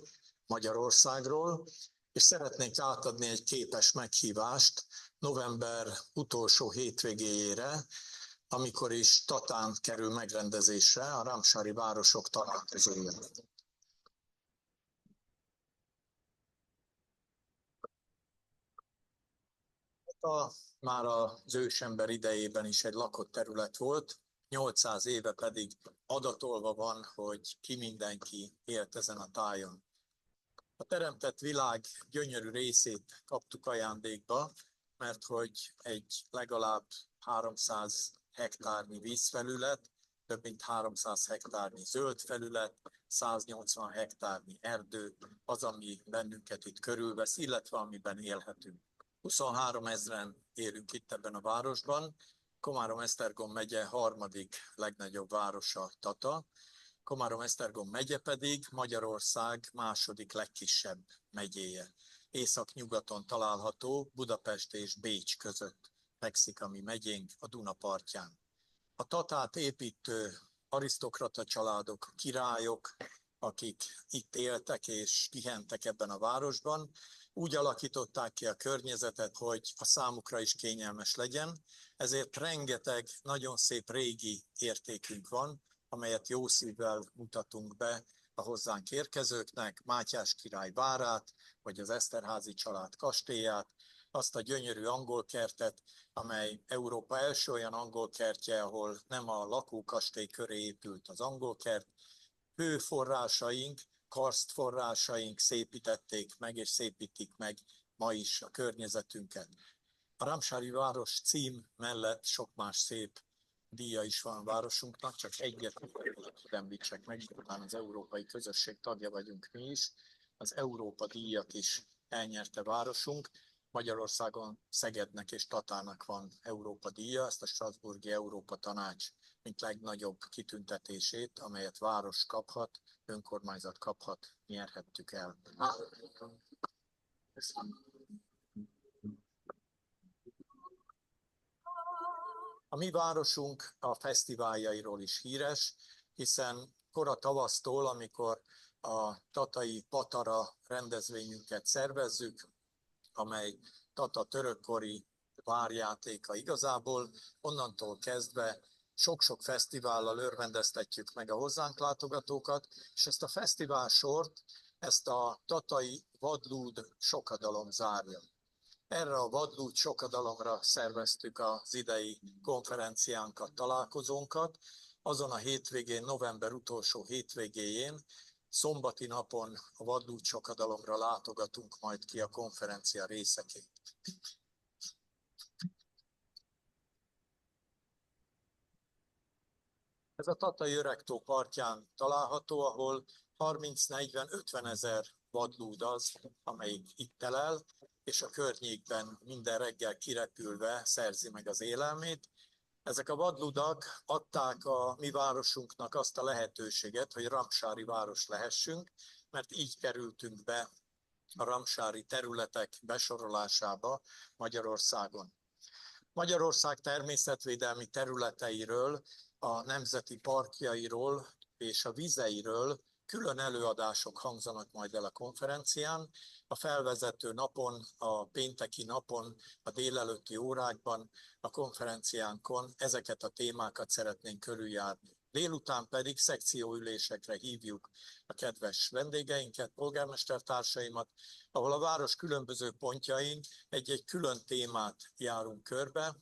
Magyarországról, és szeretnék átadni egy képes meghívást november utolsó hétvégéjére, amikor is Tatán kerül megrendezésre a ramsári városok találkozója. már az ősember idejében is egy lakott terület volt, 800 éve pedig adatolva van, hogy ki mindenki élt ezen a tájon. A teremtett világ gyönyörű részét kaptuk ajándékba, mert hogy egy legalább 300 hektárnyi vízfelület, több mint 300 hektárnyi zöld felület, 180 hektárnyi erdő, az, ami bennünket itt körülvesz, illetve amiben élhetünk. 23 000-en élünk itt ebben a városban. Komárom-Esztergom megye harmadik legnagyobb városa Tata, Komárom-Esztergom megye pedig Magyarország második legkisebb megyéje. Északnyugaton található, Budapest és Bécs között fekszik a mi megyénk a Duna partján. A Tatát építő arisztokrata családok, királyok, akik itt éltek és pihentek ebben a városban, úgy alakították ki a környezetet, hogy a számukra is kényelmes legyen, ezért rengeteg nagyon szép régi értékünk van, amelyet jó szívvel mutatunk be a hozzánk érkezőknek, Mátyás király várát, vagy az Eszterházy család kastélyát, azt a gyönyörű angol kertet, amely Európa első olyan angol kertje, ahol nem a lakókastély köré épült az angol kert. Hőforrásaink, karsztforrásaink szépítették meg és szépítik meg ma is a környezetünket. A Rámsári város cím mellett sok más szép díja is van a városunknak, csak egyet említsek meg, után az Európai Közösség tagja vagyunk mi is. Az Európa díjat is elnyerte városunk. Magyarországon Szegednek és Tatának van Európa díja, ezt a Strasbourgi Európa Tanács mint legnagyobb kitüntetését, amelyet város kaphat, önkormányzat kaphat, nyerhettük el. A mi városunk a fesztiváljairól is híres, hiszen kora tavasztól, amikor a tatai Patara rendezvényünket szervezzük, amely Tata törökkori várjátéka igazából, onnantól kezdve sok-sok fesztivállal örvendeztetjük meg a hozzánk látogatókat, és ezt a fesztivál sort, ezt a tatai vadlúd sokadalom zárja. Erre a vadlúd sokadalomra szerveztük az idei konferenciánkat, találkozónkat. Azon a hétvégén, november utolsó hétvégéjén, szombati napon a vadlúd sokadalomra látogatunk majd ki a konferencia részeként. Ez a Tatai Öregtó partján található, ahol 30-40-50 ezer vadlúd az, amelyik itt telel, és a környékben minden reggel kirepülve szerzi meg az élelmét. Ezek a vadludak adták a mi városunknak azt a lehetőséget, hogy ramsári város lehessünk, mert így kerültünk be a ramsári területek besorolásába Magyarországon. Magyarország természetvédelmi területeiről, a nemzeti parkjairól és a vizeiről külön előadások hangzanak majd el a konferencián. A felvezető napon, a pénteki napon, a délelőtti órákban, a konferenciánkon ezeket a témákat szeretnénk körüljárni. Délután pedig szekcióülésekre hívjuk a kedves vendégeinket, polgármestertársaimat, ahol a város különböző pontjain egy-egy külön témát járunk körbe,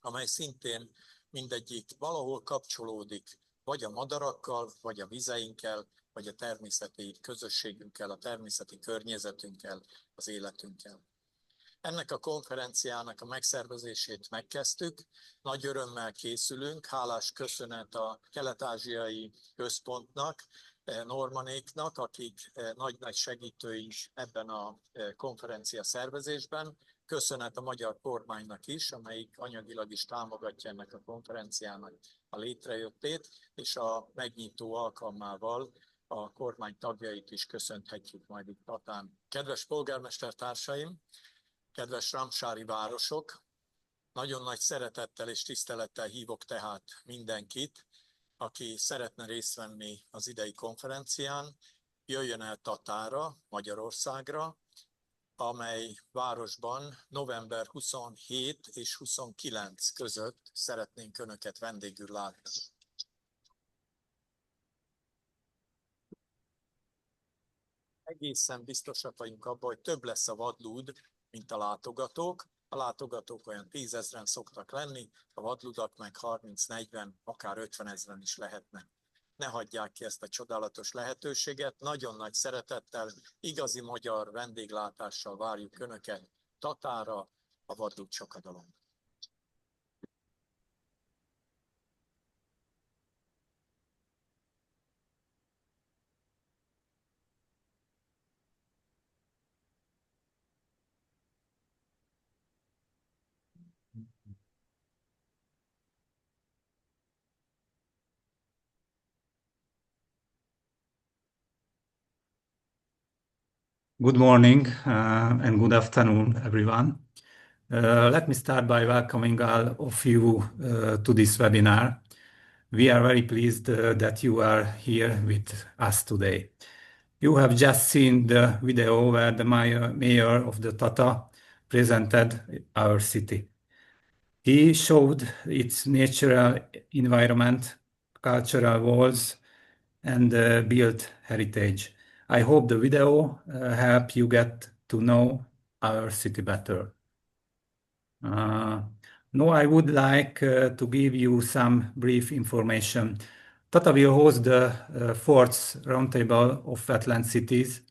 amely szintén mindegyik valahol kapcsolódik, vagy a madarakkal, vagy a vizeinkkel, vagy a természeti közösségünkkel, a természeti környezetünkkel, az életünkkel. Ennek a konferenciának a megszervezését megkezdtük, nagy örömmel készülünk, hálás köszönet a Kelet-Ázsiai Központnak, Normanéknak, akik nagy-nagy segítőink ebben a konferencia szervezésben. Köszönet a magyar kormánynak is, amelyik anyagilag is támogatja ennek a konferenciának a létrejöttét, és a megnyitó alkalmával a kormány tagjait is köszönhetjük majd itt Tatán. Kedves polgármestertársaim, kedves rámsári városok, nagyon nagy szeretettel és tisztelettel hívok tehát mindenkit, aki szeretne részt venni az idei konferencián, jöjjön el Tatára, Magyarországra, amely városban november 27 és 29 között szeretnénk Önöket vendégül látni. Egészen biztosak vagyunk abban, hogy több lesz a vadlúd, mint a látogatók. A A látogatók olyan 10 000-en szoktak lenni, a vadludak meg 30-40, akár 50 000-en is lehetnek. Ne hagyják ki ezt a csodálatos lehetőséget, nagyon nagy szeretettel, igazi magyar vendéglátással várjuk Önöket Tatára, a vadlud sokadalom. Good morning and good afternoon, everyone. Let me start by welcoming all of you to this webinar. We are very pleased that you are here with us today. You have just seen the video where the mayor of the Tata presented our city. He showed its natural environment, cultural walls, and built heritage. I hope the video help you get to know our city better. Now I would like to give you some brief information. Tata will host the fourth roundtable of wetland cities,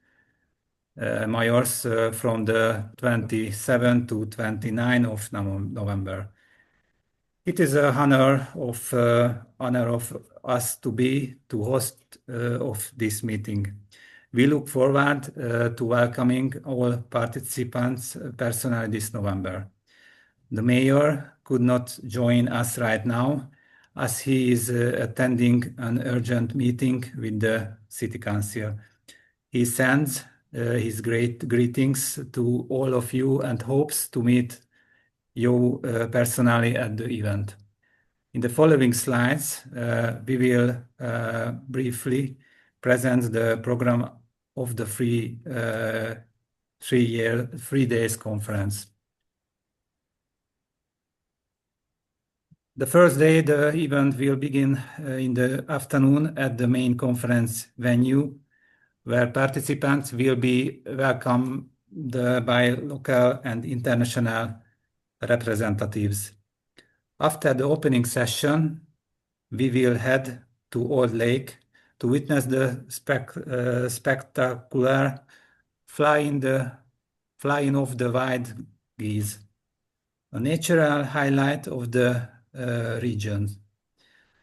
mayors, from the 27th to 29th of November. It is an honor of us to host of this meeting. We look forward to welcoming all participants personally this November. The mayor could not join us right now as he is attending an urgent meeting with the city council. He sends his great greetings to all of you and hopes to meet you personally at the event. In the following slides, we will briefly present the program of the 3 days conference. The first day, the event will begin in the afternoon at the main conference venue, where participants will be welcomed by local and international representatives. After the opening session, we will head to Old Lake to witness the spectacular flying of the wild geese, a natural highlight of the region.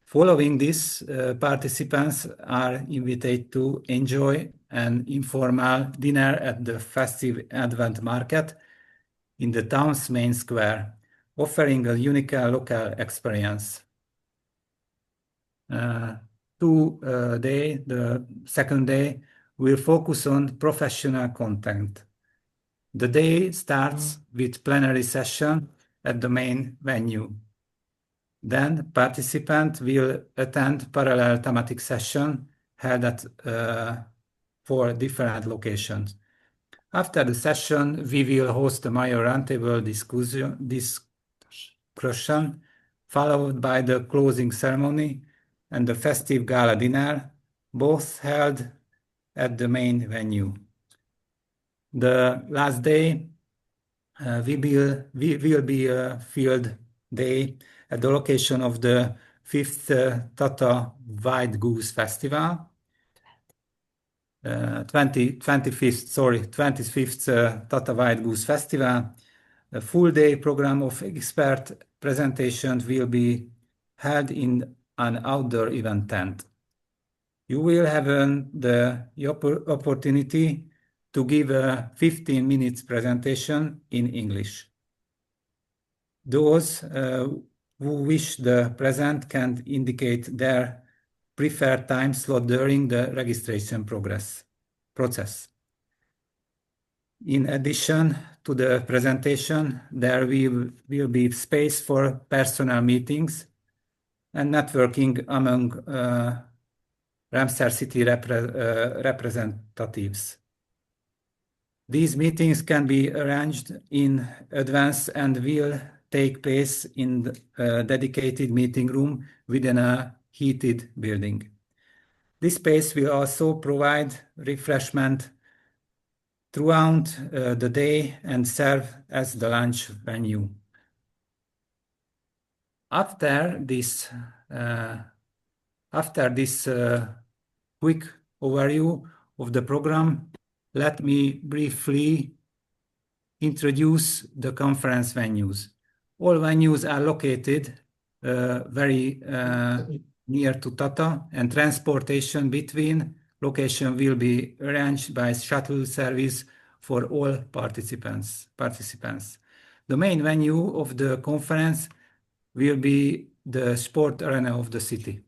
Following this, participants are invited to enjoy an informal dinner at the festive Advent market in the town's main square, offering a unique local experience. The second day, will focus on professional content. The day starts with plenary session at the main venue. Then participants will attend parallel thematic session held at 4 different locations. After the session, we will host a mayor roundtable discussion, followed by the closing ceremony and the festive gala dinner, both held at the main venue. The last day will be a field day at the location of the 5th Tata Wild Goose Festival. 25th Tata Wild Goose Festival. A full day program of expert presentations will be held in an outdoor event tent. You will have the opportunity to give a 15 minutes presentation in English. Those who wish the present can indicate their preferred time slot during the registration process. In addition to the presentation, there will be space for personal meetings and networking among Ramsar city representatives. These meetings can be arranged in advance and will take place in a dedicated meeting room within a heated building. This space will also provide refreshment throughout the day and serve as the lunch venue. After this quick overview of the program, let me briefly introduce the conference venues. All venues are located very near to Tata, and transportation between locations will be arranged by shuttle service for all participants. The main venue of the conference will be the sport arena of the city.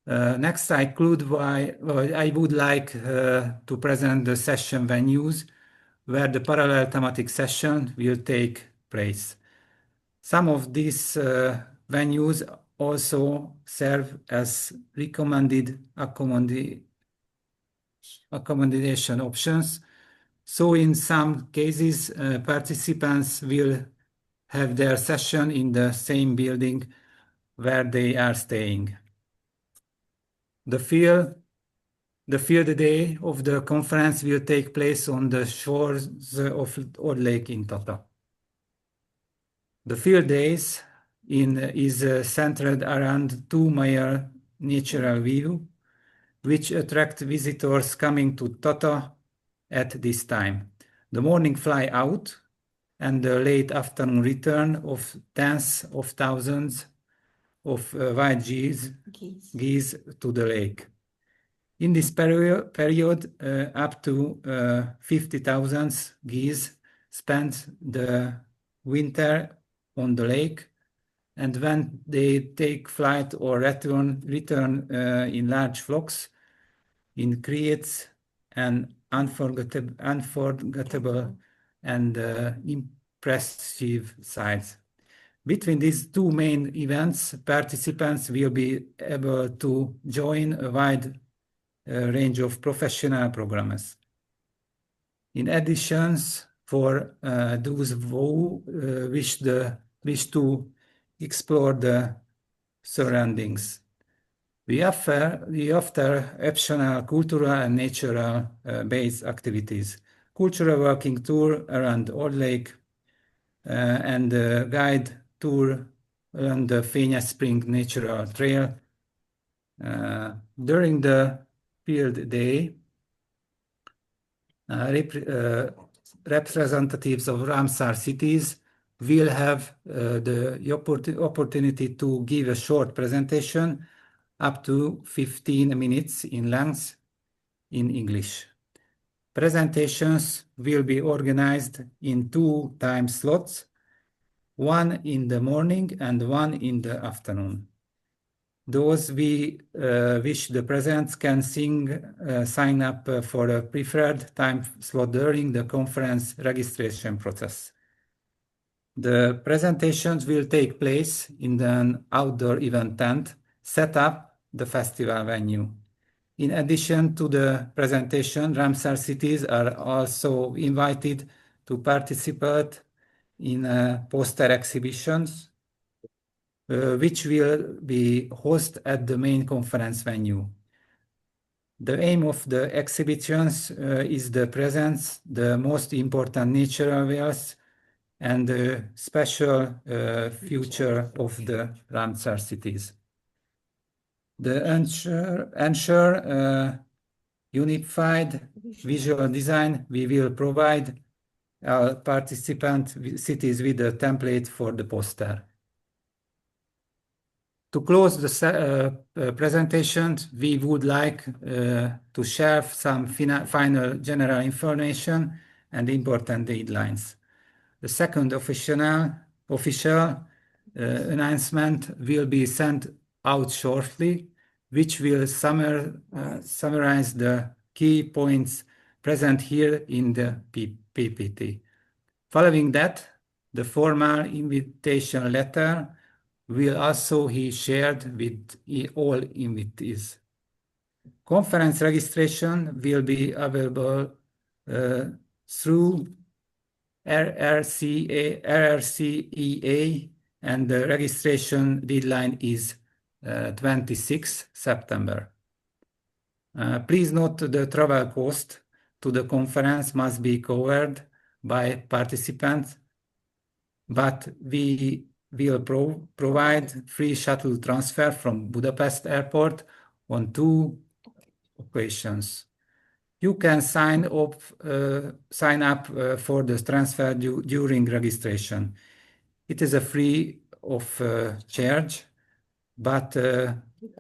Next, I would like to present the session venues where the parallel thematic session will take place. Some of these venues also serve as recommended accommodation options. So in some cases, participants will have their session in the same building where they are staying. The field day of the conference will take place on the shores of Old Lake in Tata. The field days is centered around two major natural view, which attract visitors coming to Tata at this time. The morning fly out and the late afternoon return of tens of thousands of white geese to the lake. In this period, up to 50,000 geese spend the winter on the lake, and when they take flight or return in large flocks, it creates an unforgettable and impressive sight. Between these two main events, participants will be able to join a wide range of professional programmers. In addition, for those who wish to explore the surroundings, we offer optional cultural and natural based activities, cultural walking tour around Old Lake, and guide tour on the Fényes Spring Natural Trail. During the field day, representatives of Ramsar cities will have the opportunity to give a short presentation up to 15 minutes in length in English. Presentations will be organized in 2 time slots, one in the morning and one in the afternoon. Those we wish the present can sign up for a preferred time slot during the conference registration process. The presentations will take place in an outdoor event tent set up the festival venue. In addition to the presentation, Ramsar cities are also invited to participate in poster exhibitions, which will be hosted at the main conference venue. The aim of the exhibitions is the presence, the most important natural wealth, and the special future of the Ramsar cities. The ensure unified visual design, we will provide our participant cities with a template for the poster. To close the presentation, we would like to share some final general information and important deadlines. The second official announcement will be sent out shortly, which will summarize the key points present here in the PPT. Following that, the formal invitation letter will also be shared with all invitees. Conference registration will be available through RRC-EA, and the registration deadline is 26 September. Please note the travel cost. to the conference must be covered by participants, but we will provide free shuttle transfer from Budapest Airport on 2 occasions. You can sign up for the transfer during registration. It is a free of charge, but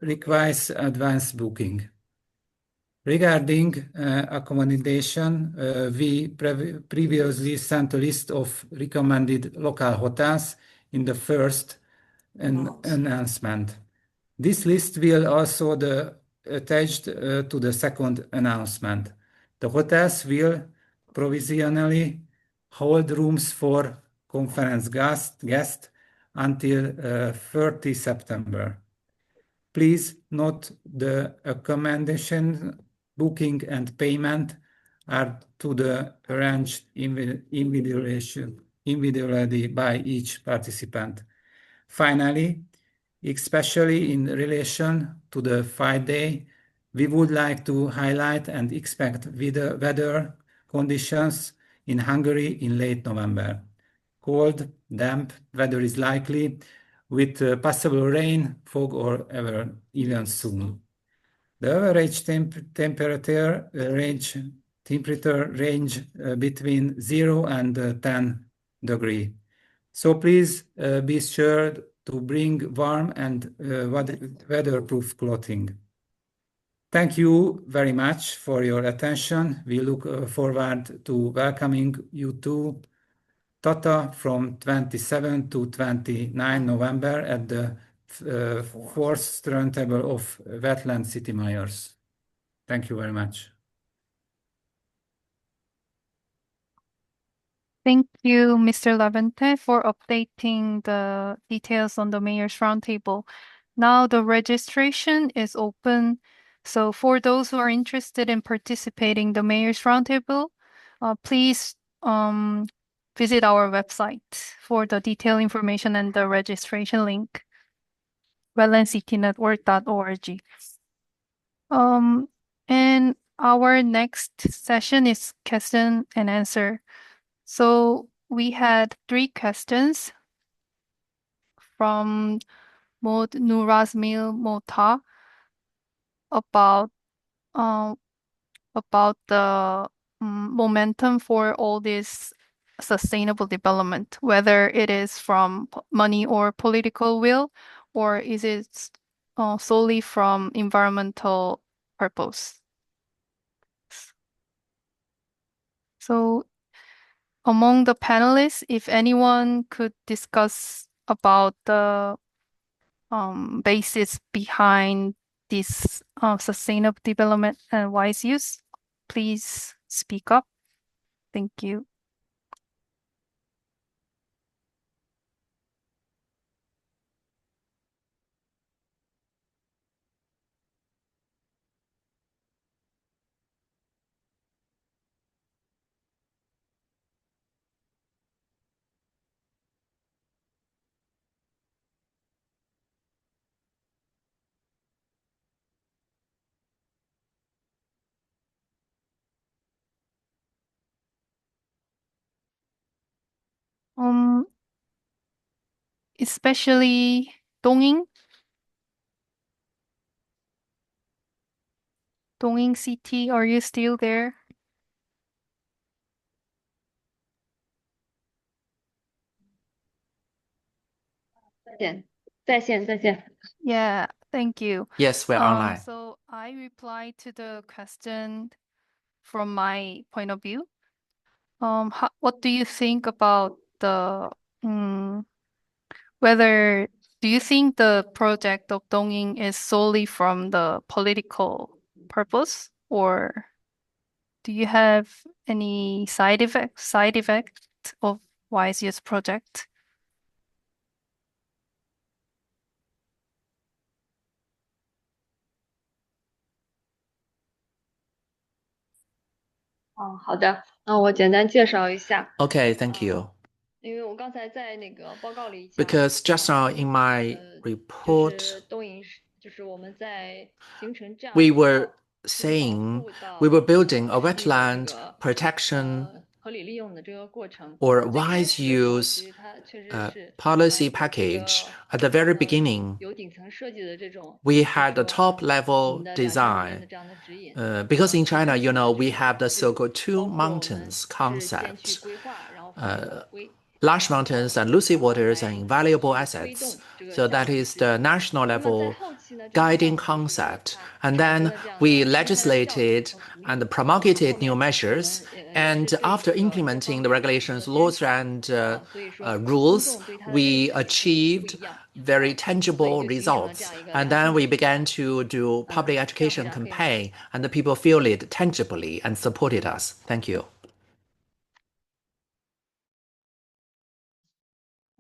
requires advance booking. Regarding accommodation, we previously sent a list of recommended local hotels in the first announcement. This list will also be attached to the second announcement. The hotels will provisionally hold rooms for conference guests until 30 September. Please note the accommodation booking and payment are to the arranged individually by each participant. Finally, especially in relation to the 5-day, we would like to highlight and expect weather conditions in Hungary in late November. Cold, damp weather is likely, with possible rain, fog, or even soon. The average temperature range between 0 and 10 degrees. So please be sure to bring warm and weatherproof clothing. Thank you very much for your attention. We look forward to welcoming you to Tata from 27 to 29 November at the 4th Roundtable of Wetland City Mayors. Thank you very much. Thank you, Mr. Levente, for updating the details on the Mayor's Roundtable. Now the registration is open. So for those who are interested in participating in the Mayor's Roundtable, please visit our website for the detailed information and the registration link, wetlandcitynetwork.org. And our next session is question and answer. So we had 3 questions from Mod Nurazmil Mota about the momentum for all this sustainable development, whether it is from money or political will, or is it solely from environmental purpose. So among the panelists, if anyone could discuss about the basis behind this sustainable development and wise use, please speak up. Thank you. Especially Dongying City, are you still there? Yeah, thank you. Yes, we're online. So I replied to the question from my point of view. What do you think about the whether do you think the project of Dongying is solely from the political purpose, or do you have any side effect of wise use project? Okay, thank you. Because just now in my report, we were saying we were building a wetland protection or wise use policy package. At the very beginning, we had a top-level design. Because in China, we have the so-called two mountains concept. Large mountains and lucid waters are invaluable assets. So that is the national level guiding concept. And then we legislated and promulgated new measures. And after implementing the regulations, laws, and rules, we achieved very tangible results. And then we began to do public education campaign, and the people feel it tangibly and supported us. Thank you.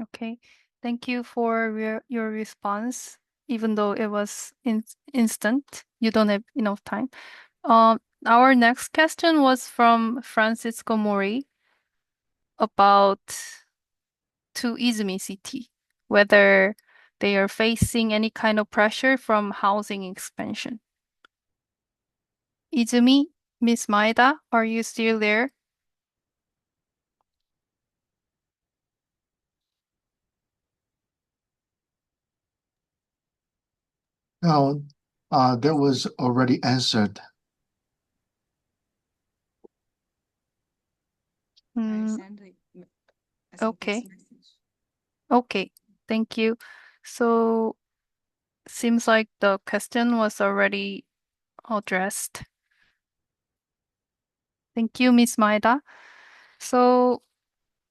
Okay, thank you for your response. Even though it was instant, you don't have enough time. Our next question was from Francisco Mori about to Izumi City, whether they are facing any kind of pressure from housing expansion. Izumi, Miss Maeda, are you still there? No, that was already answered. Okay. Okay, thank you. So seems like the question was already addressed. Thank you, Miss Maeda. So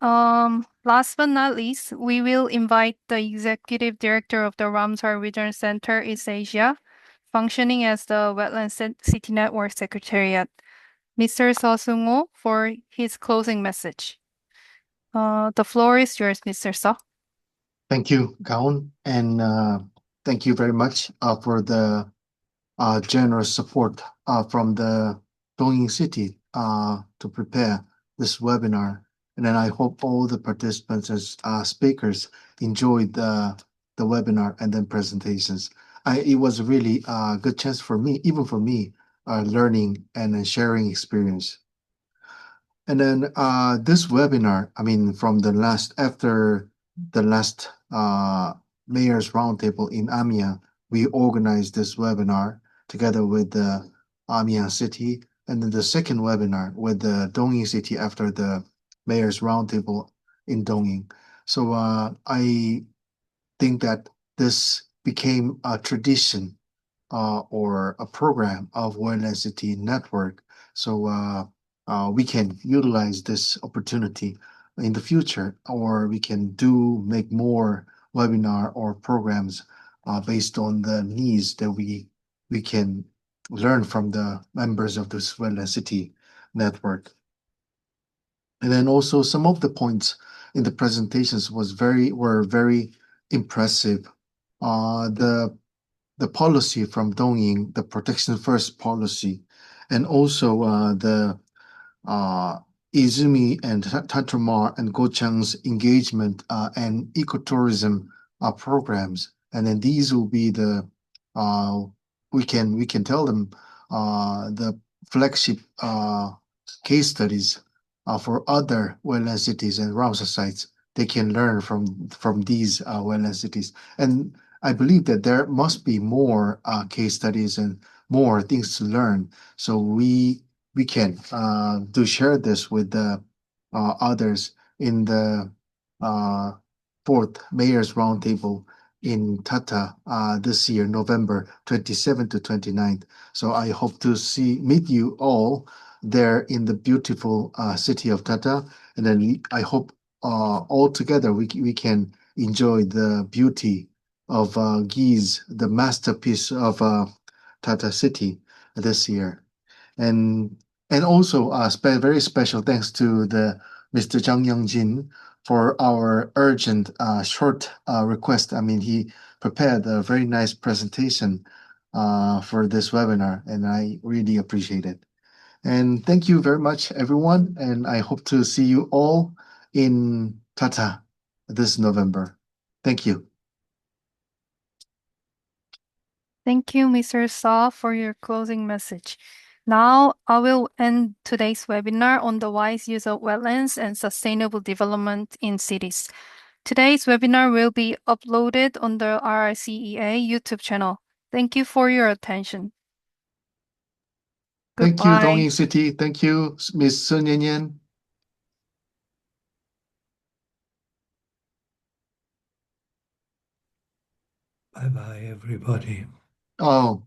last but not least, we will invite the Executive Director of the Ramsar Regional Center East Asia, functioning as the Wetland City Network Secretariat, Mr. Seo Sung-ho, for his closing message. The floor is yours, Mr. Seo. Thank you, Gaon, and thank you very much for the generous support from the Dongying City to prepare this webinar. And then I hope all the participants as speakers enjoyed the webinar and then presentations. It was a really good chance for me, even for me, learning and then sharing experience. And then this webinar, from after the last Mayor's Roundtable in Amiens, we organized this webinar together with the Amiens City, and then the second webinar with the Dongying City after the Mayor's Roundtable in Dongying. So I think that this became a tradition or a program of Wetland City Network. So we can utilize this opportunity in the future, or we can make more webinar or programs based on the needs that we can learn from the members of this Wetland City Network. And then also some of the points in the presentations were very impressive. The policy from Dongying, the protection first policy, and also the Izumi and Tantramar and Gochang's engagement and ecotourism programs. And then these will be the we can tell them the flagship case studies for other wetland cities and Ramsar sites. They can learn from these wetland cities. And I believe that there must be more case studies and more things to learn. So we can share this with the others in the fourth Mayor's Roundtable in Tata this year, November 27th to 29th. So I hope to meet you all there in the beautiful city of Tata. And then I hope all together we can enjoy the beauty of Gi's, the masterpiece of Tata City this year. And also very special thanks to the Mr. Zhang Yangjin for our urgent short request. He prepared a very nice presentation for this webinar, and I really appreciate it. And thank you very much, everyone. And I hope to see you all in Tata this November. Thank you. Thank you, Mr. Saw, for your closing message. Now, I will end today's webinar on the wise use of wetlands and sustainable development in cities. Today's webinar will be uploaded on the RRC-EA YouTube channel. Thank you for your attention. Thank you, Goodbye. Dongying City. Thank you, Ms. Sun Yan Yan. Bye-bye, everybody. Oh.